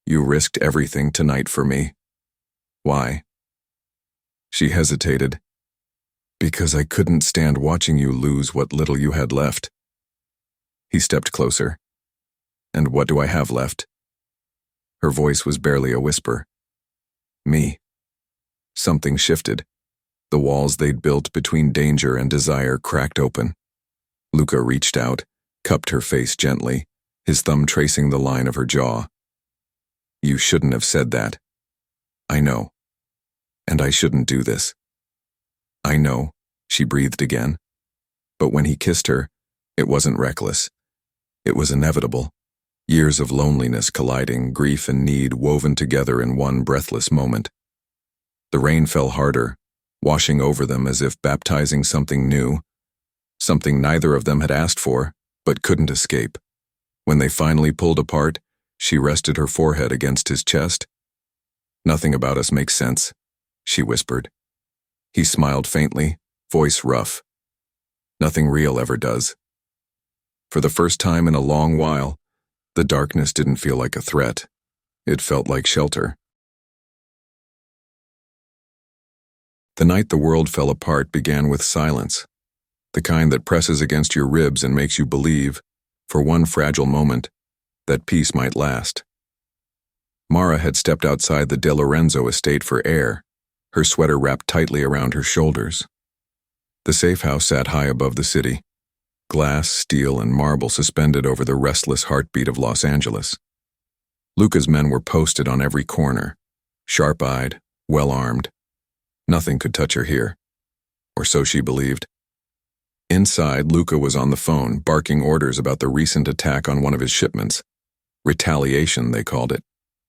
"You risked everything tonight for me. Why?" She hesitated. "Because I couldn't stand watching you lose what little you had left." He stepped closer. "And what do I have left?" Her voice was barely a whisper. "Me." Something shifted. The walls they'd built between danger and desire cracked open. Luca reached out, cupped her face gently, his thumb tracing the line of her jaw. "You shouldn't have said that. I know. And I shouldn't do this." "I know," she breathed again. But when he kissed her, it wasn't reckless. It was inevitable. Years of loneliness colliding, grief and need woven together in one breathless moment. The rain fell harder, washing over them as if baptizing something new, something neither of them had asked for, but couldn't escape. When they finally pulled apart, she rested her forehead against his chest. "Nothing about us makes sense," she whispered. He smiled faintly, voice rough. "Nothing real ever does." For the first time in a long while, the darkness didn't feel like a threat. It felt like shelter. The night the world fell apart began with silence, the kind that presses against your ribs and makes you believe, for one fragile moment, that peace might last. Mara had stepped outside the De Lorenzo estate for air, her sweater wrapped tightly around her shoulders. The safe house sat high above the city, glass, steel, and marble suspended over the restless heartbeat of Los Angeles. Luca's men were posted on every corner, sharp-eyed, well-armed. Nothing could touch her here, or so she believed. Inside, Luca was on the phone, barking orders about the recent attack on one of his shipments. Retaliation, they called it.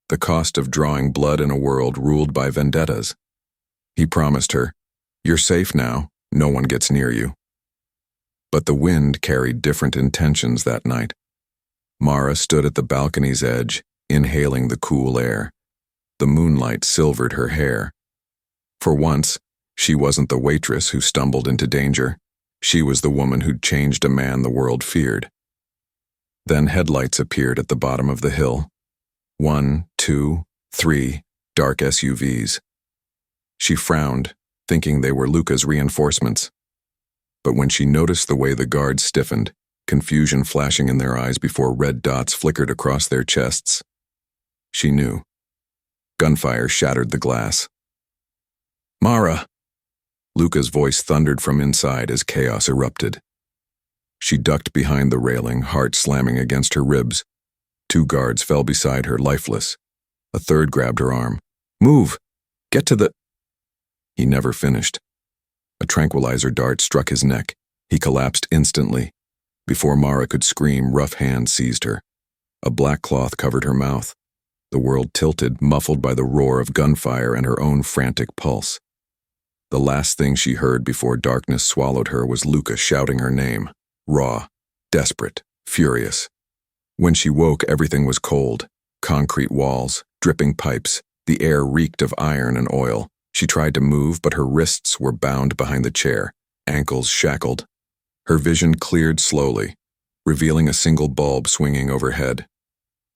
The cost of drawing blood in a world ruled by vendettas. He promised her, "You're safe now, no one gets near you." But the wind carried different intentions that night. Mara stood at the balcony's edge, inhaling the cool air. The moonlight silvered her hair. For once, she wasn't the waitress who stumbled into danger. She was the woman who'd changed a man the world feared. Then headlights appeared at the bottom of the hill. 1, 2, 3 dark SUVs. She frowned, thinking they were Luca's reinforcements. But when she noticed the way the guards stiffened, confusion flashing in their eyes before red dots flickered across their chests, she knew. Gunfire shattered the glass. "Mara!" Luca's voice thundered from inside as chaos erupted. She ducked behind the railing, heart slamming against her ribs. 2 guards fell beside her, lifeless. A third grabbed her arm. "Move! Get to the—" He never finished. A tranquilizer dart struck his neck. He collapsed instantly. Before Mara could scream, rough hands seized her. A black cloth covered her mouth. The world tilted, muffled by the roar of gunfire and her own frantic pulse. The last thing she heard before darkness swallowed her was Luca shouting her name, raw, desperate, furious. When she woke, everything was cold. Concrete walls, dripping pipes, the air reeked of iron and oil. She tried to move, but her wrists were bound behind the chair, ankles shackled. Her vision cleared slowly, revealing a single bulb swinging overhead.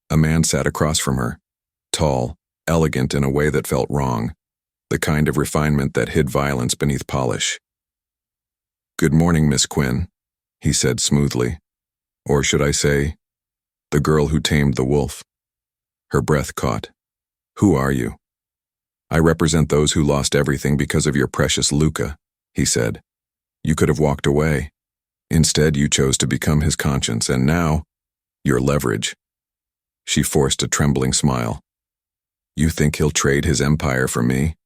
A man sat across from her, tall, elegant in a way that felt wrong, the kind of refinement that hid violence beneath polish. "Good morning, Miss Quinn," he said smoothly. Or should I say, the girl who tamed the wolf. Her breath caught. "Who are you?" "I represent those who lost everything because of your precious Luca," he said. "You could have walked away. Instead, you chose to become his conscience, and now, your leverage." She forced a trembling smile. "You think he'll trade his empire for me?"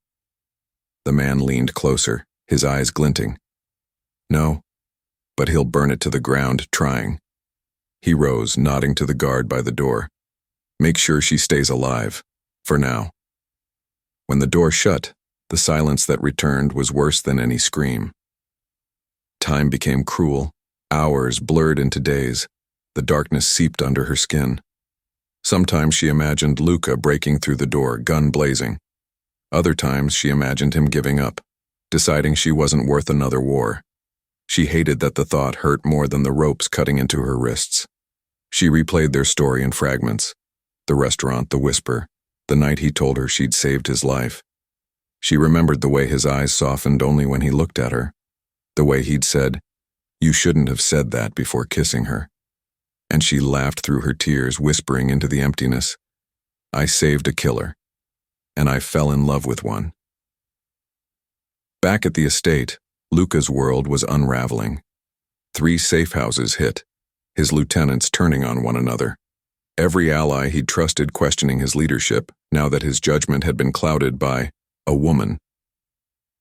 The man leaned closer, his eyes glinting. "No, but he'll burn it to the ground trying." He rose, nodding to the guard by the door. Make sure she stays alive. For now. When the door shut, the silence that returned was worse than any scream. Time became cruel. Hours blurred into days. The darkness seeped under her skin. Sometimes she imagined Luca breaking through the door, gun blazing. Other times she imagined him giving up, deciding she wasn't worth another war. She hated that the thought hurt more than the ropes cutting into her wrists. She replayed their story in fragments. The restaurant, the whisper, the night he told her she'd saved his life. She remembered the way his eyes softened only when he looked at her. The way he'd said, "You shouldn't have said that," before kissing her. And she laughed through her tears, whispering into the emptiness, "I saved a killer, and I fell in love with one." Back at the estate, Luca's world was unraveling. 3 safe houses hit, his lieutenants turning on one another. Every ally he'd trusted questioning his leadership, now that his judgment had been clouded by a woman.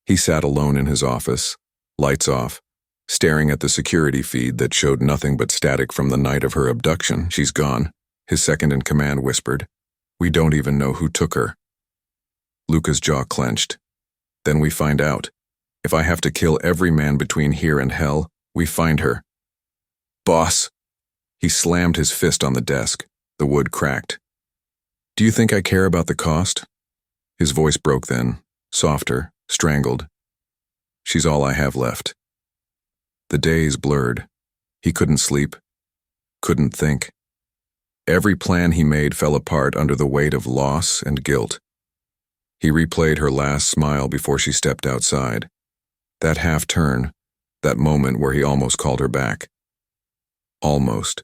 He sat alone in his office, lights off, staring at the security feed that showed nothing but static from the night of her abduction. "She's gone," his second-in-command whispered. "We don't even know who took her." Luca's jaw clenched. "Then we find out. If I have to kill every man between here and hell, we find her." "Boss!" He slammed his fist on the desk. The wood cracked. "Do you think I care about the cost?" His voice broke then, softer, strangled. "She's all I have left." The days blurred. He couldn't sleep, couldn't think. Every plan he made fell apart under the weight of loss and guilt. He replayed her last smile before she stepped outside. That half-turn, that moment where he almost called her back. Almost.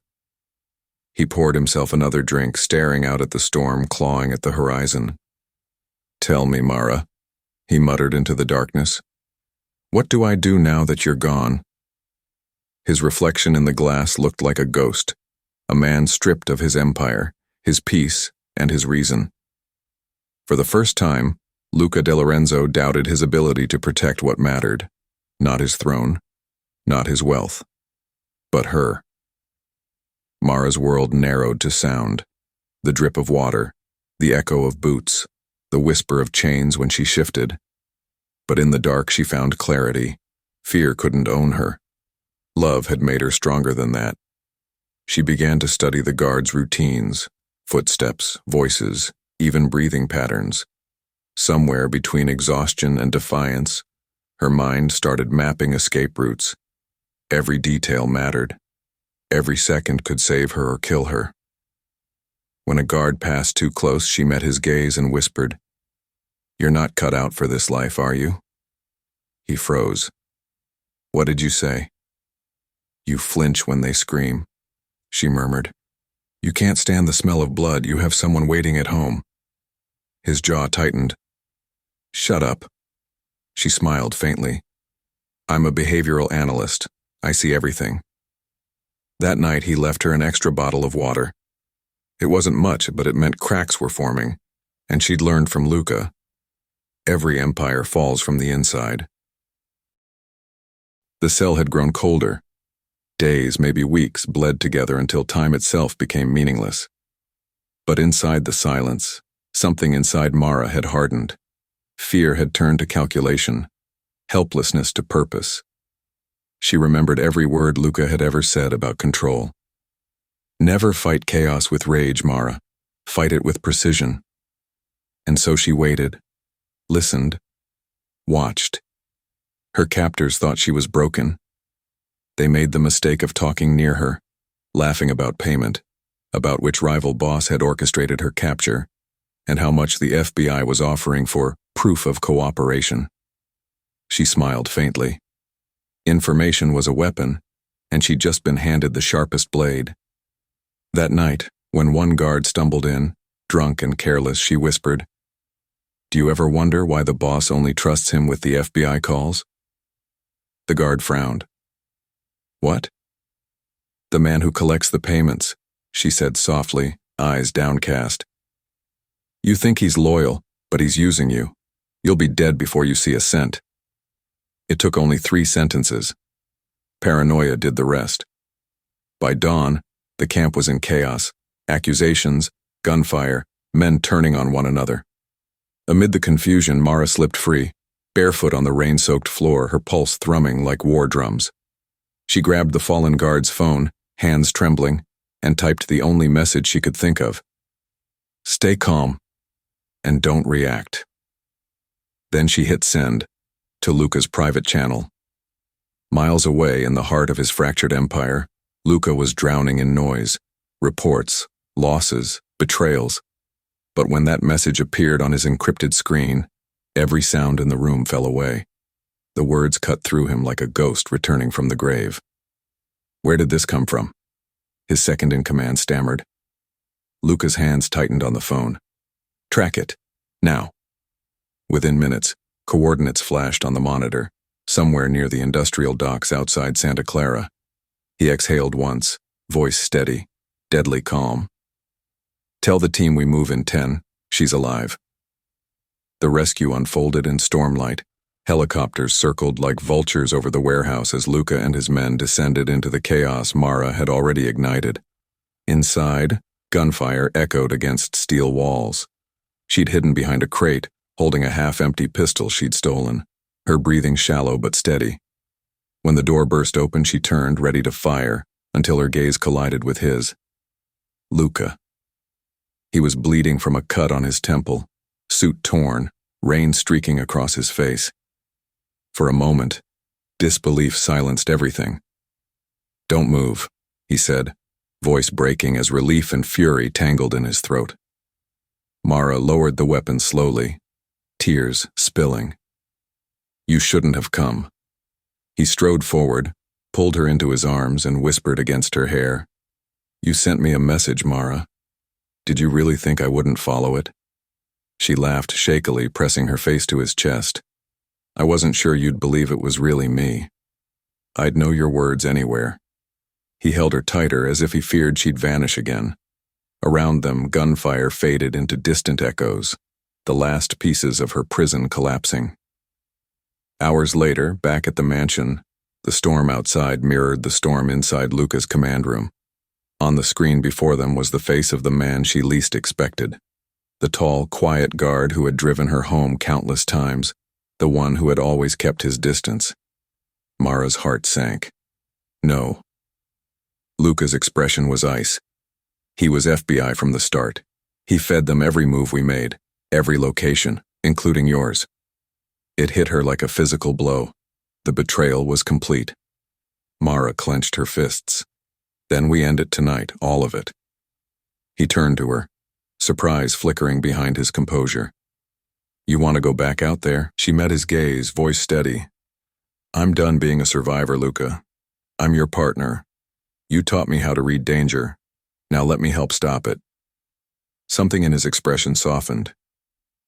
He poured himself another drink, staring out at the storm clawing at the horizon. "Tell me, Mara," he muttered into the darkness. "What do I do now that you're gone?" His reflection in the glass looked like a ghost, a man stripped of his empire, his peace, and his reason. For the first time, Luca de Lorenzo doubted his ability to protect what mattered. Not his throne, not his wealth, but her. Mara's world narrowed to sound. The drip of water, the echo of boots, the whisper of chains when she shifted. But in the dark she found clarity. Fear couldn't own her. Love had made her stronger than that. She began to study the guards' routines, footsteps, voices, even breathing patterns. Somewhere between exhaustion and defiance, her mind started mapping escape routes. Every detail mattered. Every second could save her or kill her. When a guard passed too close, she met his gaze and whispered, "You're not cut out for this life, are you?" He froze. "What did you say?" "You flinch when they scream," she murmured. "You can't stand the smell of blood. You have someone waiting at home." His jaw tightened. "Shut up." She smiled faintly. "I'm a behavioral analyst. I see everything." That night he left her an extra bottle of water. It wasn't much, but it meant cracks were forming, and she'd learned from Luca. Every empire falls from the inside. The cell had grown colder. Days, maybe weeks, bled together until time itself became meaningless. But inside the silence, something inside Mara had hardened. Fear had turned to calculation, helplessness to purpose. She remembered every word Luca had ever said about control. "Never fight chaos with rage, Mara. Fight it with precision." And so she waited, listened, watched. Her captors thought she was broken. They made the mistake of talking near her, laughing about payment, about which rival boss had orchestrated her capture, and how much the FBI was offering for proof of cooperation. She smiled faintly. Information was a weapon, and she'd just been handed the sharpest blade. That night, when one guard stumbled in, drunk and careless, she whispered, "Do you ever wonder why the boss only trusts him with the FBI calls?" The guard frowned. "What?" "The man who collects the payments," she said softly, eyes downcast. "You think he's loyal, but he's using you. You'll be dead before you see a cent." It took only 3 sentences. Paranoia did the rest. By dawn, The camp was in chaos. Accusations, gunfire, men turning on one another. Amid the confusion, Mara slipped free, barefoot on the rain-soaked floor, her pulse thrumming like war drums. She grabbed the fallen guard's phone, hands trembling, and typed the only message she could think of. "Stay calm, and don't react." Then she hit send, to Luca's private channel. Miles away in the heart of his fractured empire, Luca was drowning in noise, reports, losses, betrayals. But when that message appeared on his encrypted screen, every sound in the room fell away. The words cut through him like a ghost returning from the grave. "Where did this come from?" His second-in-command stammered. Luca's hands tightened on the phone. "Track it. Now." Within minutes, coordinates flashed on the monitor, somewhere near the industrial docks outside Santa Clara. He exhaled once, voice steady, deadly calm. "Tell the team we move in 10, she's alive." The rescue unfolded in stormlight. Helicopters circled like vultures over the warehouse as Luca and his men descended into the chaos Mara had already ignited. Inside, gunfire echoed against steel walls. She'd hidden behind a crate, holding a half-empty pistol she'd stolen, her breathing shallow but steady. When the door burst open, she turned, ready to fire, until her gaze collided with his. Luca. He was bleeding from a cut on his temple, suit torn, rain streaking across his face. For a moment, disbelief silenced everything. "Don't move," he said, voice breaking as relief and fury tangled in his throat. Mara lowered the weapon slowly, tears spilling. "You shouldn't have come." He strode forward, pulled her into his arms, and whispered against her hair, "You sent me a message, Mara. Did you really think I wouldn't follow it?" She laughed shakily, pressing her face to his chest. "I wasn't sure you'd believe it was really me. I'd know your words anywhere." He held her tighter as if he feared she'd vanish again. Around them, gunfire faded into distant echoes, the last pieces of her prison collapsing. Hours later, back at the mansion, the storm outside mirrored the storm inside Luca's command room. On the screen before them was the face of the man she least expected. The tall, quiet guard who had driven her home countless times, the one who had always kept his distance. Mara's heart sank. No. Luca's expression was ice. He was FBI from the start. He fed them every move we made, every location, including yours. It hit her like a physical blow. The betrayal was complete. Mara clenched her fists. "Then we end it tonight, all of it." He turned to her, surprise flickering behind his composure. "You want to go back out there?" She met his gaze, voice steady. "I'm done being a survivor, Luca. I'm your partner. You taught me how to read danger. Now let me help stop it." Something in his expression softened.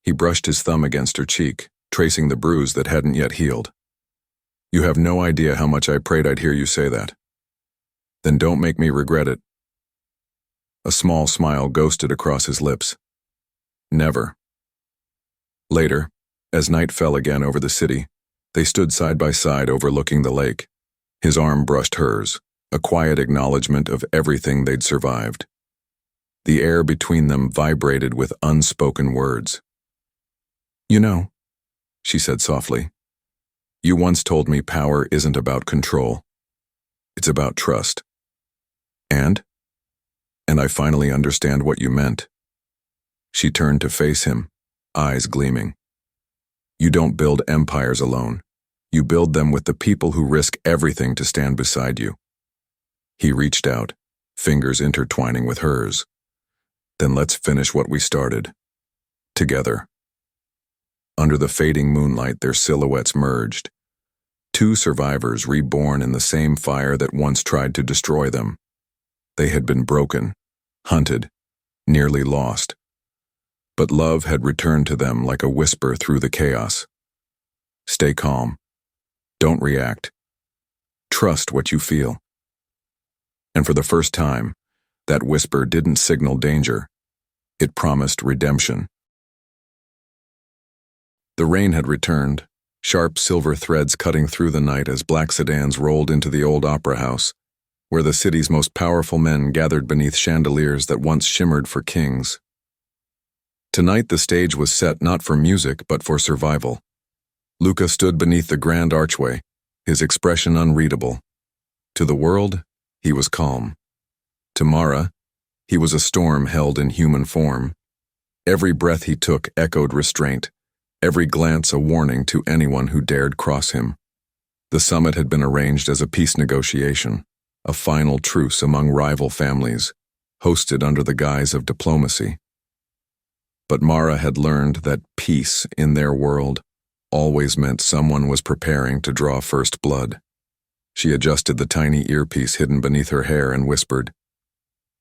He brushed his thumb against her cheek, tracing the bruise that hadn't yet healed. "You have no idea how much I prayed I'd hear you say that. Then don't make me regret it." A small smile ghosted across his lips. "Never." Later, as night fell again over the city, they stood side by side overlooking the lake. His arm brushed hers, a quiet acknowledgement of everything they'd survived. The air between them vibrated with unspoken words. "You know," she said softly, "you once told me power isn't about control. It's about trust. And I finally understand what you meant." She turned to face him, eyes gleaming. "You don't build empires alone. You build them with the people who risk everything to stand beside you." He reached out, fingers intertwining with hers. "Then let's finish what we started. Together." Under the fading moonlight, their silhouettes merged. Two survivors reborn in the same fire that once tried to destroy them. They had been broken, hunted, nearly lost. But love had returned to them like a whisper through the chaos. "Stay calm. Don't react. Trust what you feel." And for the first time, that whisper didn't signal danger. It promised redemption. The rain had returned, sharp silver threads cutting through the night as black sedans rolled into the old opera house. where the city's most powerful men gathered beneath chandeliers that once shimmered for kings. Tonight the stage was set not for music but for survival. Luca stood beneath the grand archway, his expression unreadable. To the world, he was calm. To Mara, he was a storm held in human form. Every breath he took echoed restraint, every glance a warning to anyone who dared cross him. The summit had been arranged as a peace negotiation, a final truce among rival families, hosted under the guise of diplomacy. But Mara had learned that peace in their world always meant someone was preparing to draw first blood. She adjusted the tiny earpiece hidden beneath her hair and whispered,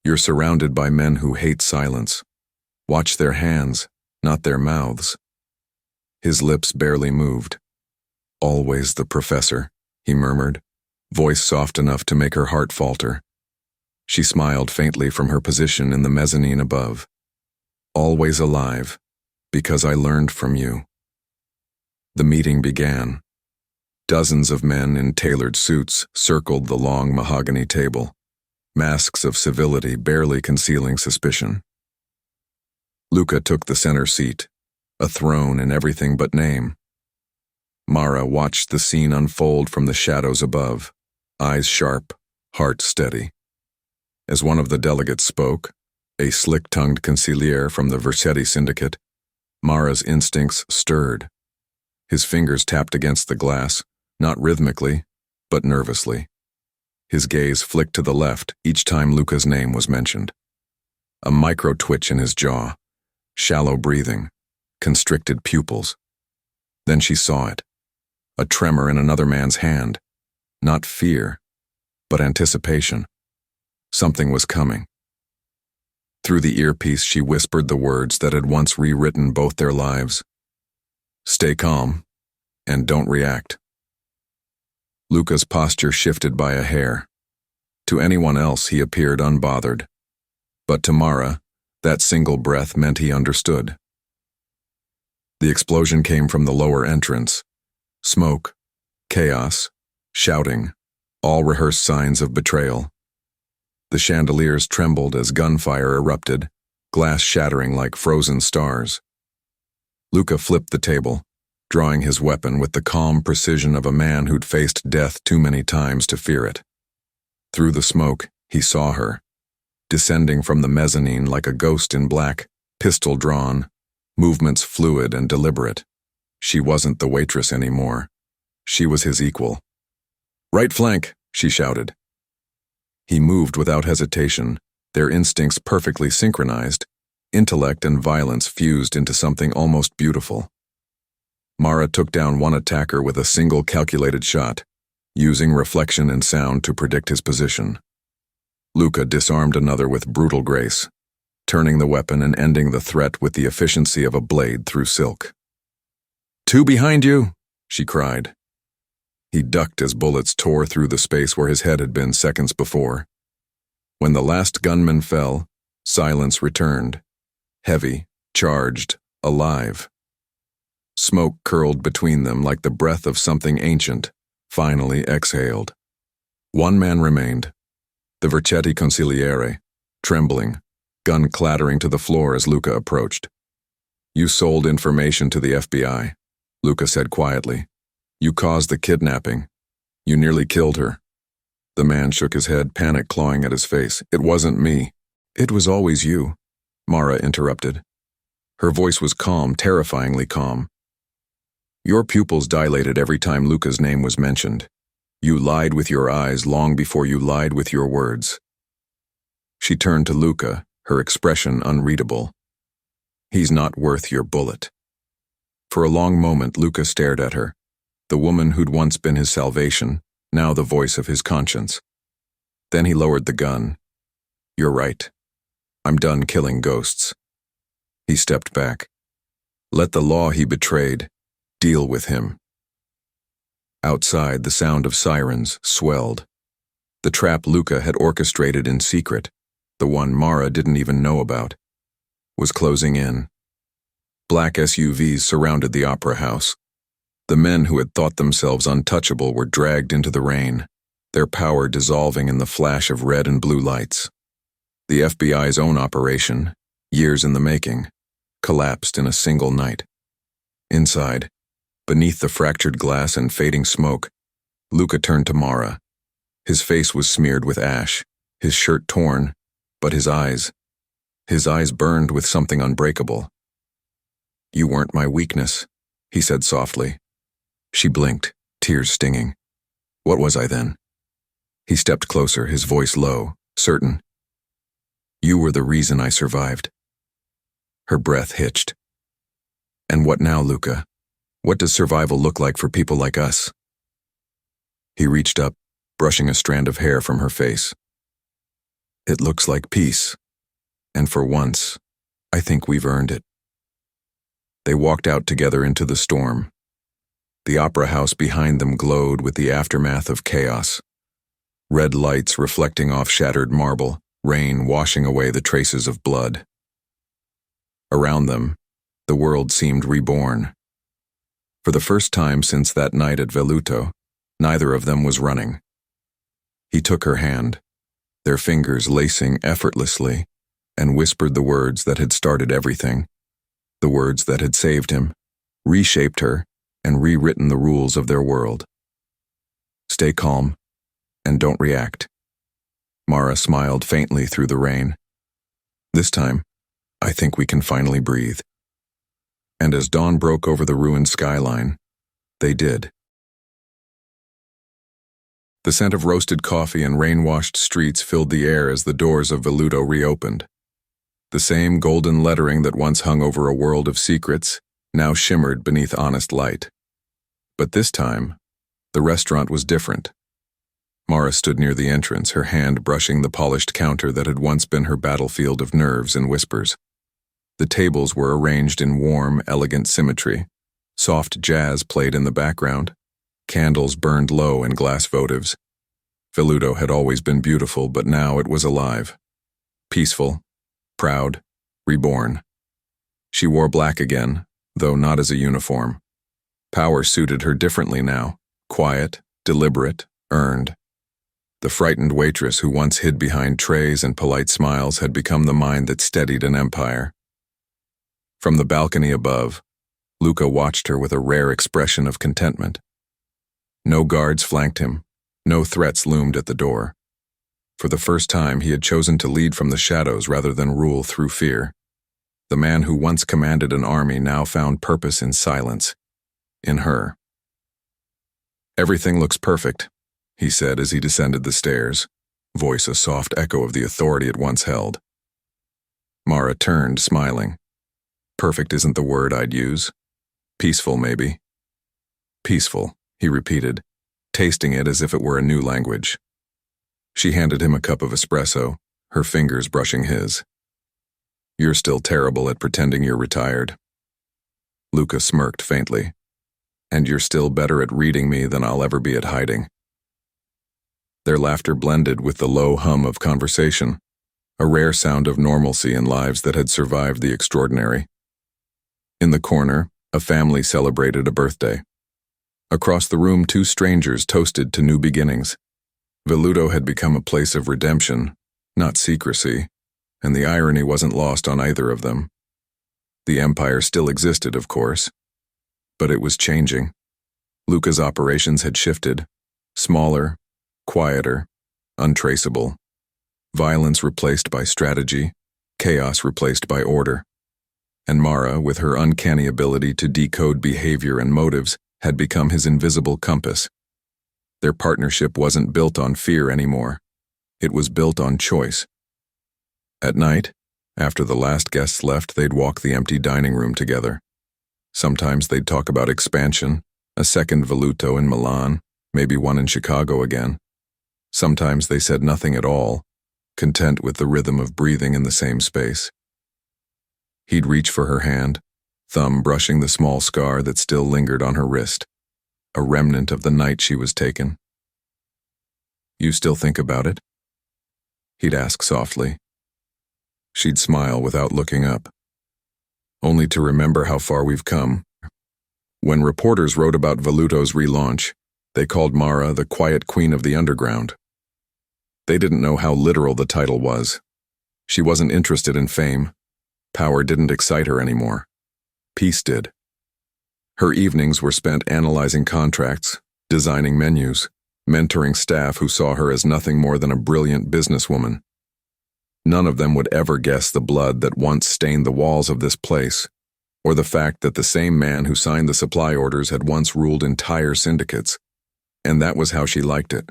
"You're surrounded by men who hate silence. Watch their hands, not their mouths." His lips barely moved. "Always the professor," he murmured, voice soft enough to make her heart falter. She smiled faintly from her position in the mezzanine above. "Always alive, because I learned from you." The meeting began. Dozens of men in tailored suits circled the long mahogany table, masks of civility barely concealing suspicion. Luca took the center seat, a throne in everything but name. Mara watched the scene unfold from the shadows above, eyes sharp, heart steady. As one of the delegates spoke, a slick-tongued consigliere from the Vercetti syndicate, Mara's instincts stirred. His fingers tapped against the glass, not rhythmically, but nervously. His gaze flicked to the left each time Luca's name was mentioned. A micro-twitch in his jaw, shallow breathing, constricted pupils. Then she saw it. A tremor in another man's hand. Not fear, but anticipation. Something was coming. Through the earpiece she whispered the words that had once rewritten both their lives. "Stay calm, and don't react." Luca's posture shifted by a hair. To anyone else he appeared unbothered. But to Mara, that single breath meant he understood. The explosion came from the lower entrance. Smoke, chaos, shouting, all rehearsed signs of betrayal. The chandeliers trembled as gunfire erupted, glass shattering like frozen stars. Luca flipped the table, drawing his weapon with the calm precision of a man who'd faced death too many times to fear it. Through the smoke, he saw her, descending from the mezzanine like a ghost in black, pistol drawn, movements fluid and deliberate. She wasn't the waitress anymore. She was his equal. "Right flank," she shouted. He moved without hesitation, their instincts perfectly synchronized, intellect and violence fused into something almost beautiful. Mara took down one attacker with a single calculated shot, using reflection and sound to predict his position. Luca disarmed another with brutal grace, turning the weapon and ending the threat with the efficiency of a blade through silk. "Two behind you," she cried. He ducked as bullets tore through the space where his head had been seconds before. When the last gunman fell, silence returned, heavy, charged, alive. Smoke curled between them like the breath of something ancient, finally exhaled. One man remained, the Vercetti consigliere, trembling, gun clattering to the floor as Luca approached. "You sold information to the FBI," Luca said quietly. "You caused the kidnapping. You nearly killed her." The man shook his head, panic clawing at his face. "It wasn't me." "It was always you," Mara interrupted. Her voice was calm, terrifyingly calm. "Your pupils dilated every time Luca's name was mentioned. You lied with your eyes long before you lied with your words." She turned to Luca, her expression unreadable. "He's not worth your bullet." For a long moment Luca stared at her, the woman who'd once been his salvation, now the voice of his conscience. Then he lowered the gun. "You're right. I'm done killing ghosts." He stepped back. Let the law he betrayed deal with him. Outside, the sound of sirens swelled. The trap Luca had orchestrated in secret, the one Mara didn't even know about, was closing in. Black SUVs surrounded the opera house. The men who had thought themselves untouchable were dragged into the rain, their power dissolving in the flash of red and blue lights. The FBI's own operation, years in the making, collapsed in a single night. Inside, beneath the fractured glass and fading smoke, Luca turned to Mara. His face was smeared with ash, his shirt torn, but his eyes burned with something unbreakable. "You weren't my weakness," he said softly. She blinked, tears stinging. "What was I then?" He stepped closer, his voice low, certain. "You were the reason I survived." Her breath hitched. "And what now, Luca? What does survival look like for people like us?" He reached up, brushing a strand of hair from her face. "It looks like peace. And for once, I think we've earned it." They walked out together into the storm. The opera house behind them glowed with the aftermath of chaos. Red lights reflecting off shattered marble, rain washing away the traces of blood. Around them, the world seemed reborn. For the first time since that night at Veluto, neither of them was running. He took her hand, their fingers lacing effortlessly, and whispered the words that had started everything, the words that had saved him, reshaped her, and rewritten the rules of their world. "Stay calm, and don't react." Mara smiled faintly through the rain. "This time, I think we can finally breathe." And as dawn broke over the ruined skyline, they did. The scent of roasted coffee and rain-washed streets filled the air as the doors of Veluto reopened. The same golden lettering that once hung over a world of secrets now shimmered beneath honest light. But this time, the restaurant was different. Mara stood near the entrance, her hand brushing the polished counter that had once been her battlefield of nerves and whispers. The tables were arranged in warm, elegant symmetry. Soft jazz played in the background. Candles burned low in glass votives. Veluto had always been beautiful, but now it was alive. Peaceful, proud, reborn. She wore black again, though not as a uniform. Power suited her differently now, quiet, deliberate, earned. The frightened waitress who once hid behind trays and polite smiles had become the mind that steadied an empire. From the balcony above, Luca watched her with a rare expression of contentment. No guards flanked him, no threats loomed at the door. For the first time, he had chosen to lead from the shadows rather than rule through fear. The man who once commanded an army now found purpose in silence, in her. "Everything looks perfect," he said as he descended the stairs, voice a soft echo of the authority it once held. Mara turned, smiling. "Perfect isn't the word I'd use. Peaceful, maybe." "Peaceful," he repeated, tasting it as if it were a new language. She handed him a cup of espresso, her fingers brushing his. "You're still terrible at pretending you're retired." Luca smirked faintly. "And you're still better at reading me than I'll ever be at hiding." Their laughter blended with the low hum of conversation, a rare sound of normalcy in lives that had survived the extraordinary. In the corner, a family celebrated a birthday. Across the room, two strangers toasted to new beginnings. Veluto had become a place of redemption, not secrecy, and the irony wasn't lost on either of them. The empire still existed, of course, but it was changing. Luca's operations had shifted, smaller, quieter, untraceable. Violence replaced by strategy, chaos replaced by order. And Mara, with her uncanny ability to decode behavior and motives, had become his invisible compass. Their partnership wasn't built on fear anymore. It was built on choice. At night, after the last guests left, they'd walk the empty dining room together. Sometimes they'd talk about expansion, a second Veluto in Milan, maybe one in Chicago again. Sometimes they said nothing at all, content with the rhythm of breathing in the same space. He'd reach for her hand, thumb brushing the small scar that still lingered on her wrist, a remnant of the night she was taken. "You still think about it?" He'd ask softly. She'd smile without looking up. "Only to remember how far we've come." When reporters wrote about Veluto's relaunch, They called Mara the quiet queen of the underground. They didn't know how literal the title was. She wasn't interested in fame. Power didn't excite her anymore. Peace did. Her evenings were spent analyzing contracts, designing menus, mentoring staff who saw her as nothing more than a brilliant businesswoman. None of them would ever guess the blood that once stained the walls of this place, or the fact that the same man who signed the supply orders had once ruled entire syndicates, and that was how she liked it.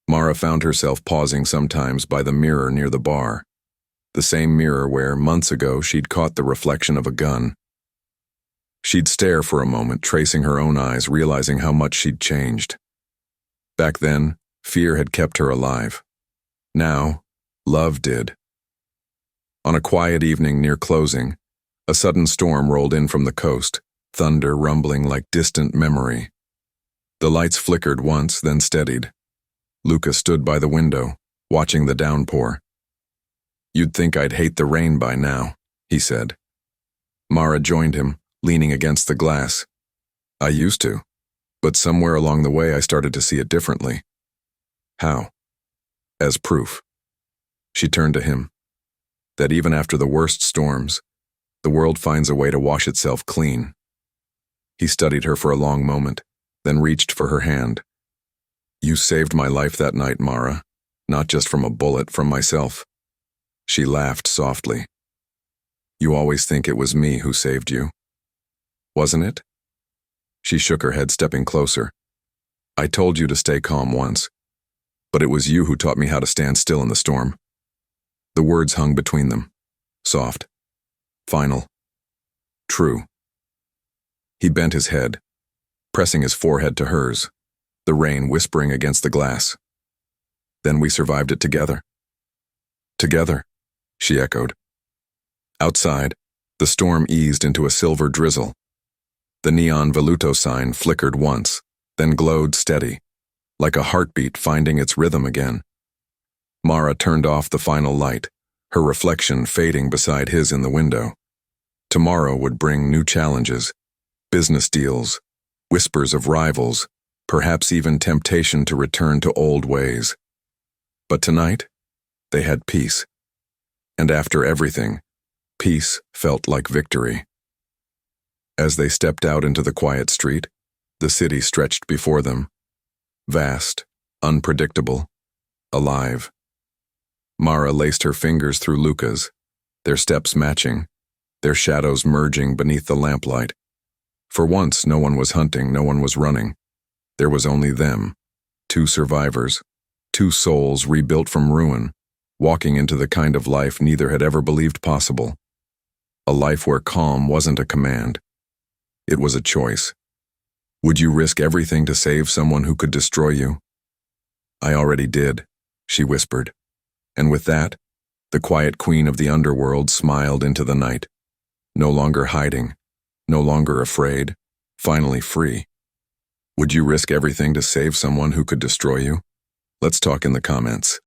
Mara found herself pausing sometimes by the mirror near the bar, the same mirror where, months ago, she'd caught the reflection of a gun. She'd stare for a moment, tracing her own eyes, realizing how much she'd changed. Back then, fear had kept her alive. Now, love did. On a quiet evening near closing, a sudden storm rolled in from the coast, thunder rumbling like distant memory. The lights flickered once, then steadied. Luca stood by the window, watching the downpour. "You'd think I'd hate the rain by now," he said. Mara joined him, leaning against the glass. "I used to, but somewhere along the way I started to see it differently." "How?" "As proof." She turned to him. "That even after the worst storms, the world finds a way to wash itself clean." He studied her for a long moment, then reached for her hand. "You saved my life that night, Mara, not just from a bullet, from myself." She laughed softly. "You always think it was me who saved you. Wasn't it?" She shook her head, stepping closer. "I told you to stay calm once, but it was you who taught me how to stand still in the storm." The words hung between them, soft, final, true. He bent his head, pressing his forehead to hers, the rain whispering against the glass. "Then we survived it together." "Together," she echoed. Outside, the storm eased into a silver drizzle. The neon Voluto sign flickered once, then glowed steady, like a heartbeat finding its rhythm again. Mara turned off the final light, her reflection fading beside his in the window. Tomorrow would bring new challenges, business deals, whispers of rivals, perhaps even temptation to return to old ways. But tonight, they had peace. And after everything, peace felt like victory. As they stepped out into the quiet street, the city stretched before them. Vast, unpredictable, alive. Mara laced her fingers through Luca's, their steps matching, their shadows merging beneath the lamplight. For once, no one was hunting, no one was running. There was only them, two survivors, two souls rebuilt from ruin, walking into the kind of life neither had ever believed possible. A life where calm wasn't a command. It was a choice. Would you risk everything to save someone who could destroy you? "I already did," she whispered. And with that, the quiet queen of the underworld smiled into the night. No longer hiding, no longer afraid, finally free. Would you risk everything to save someone who could destroy you? Let's talk in the comments.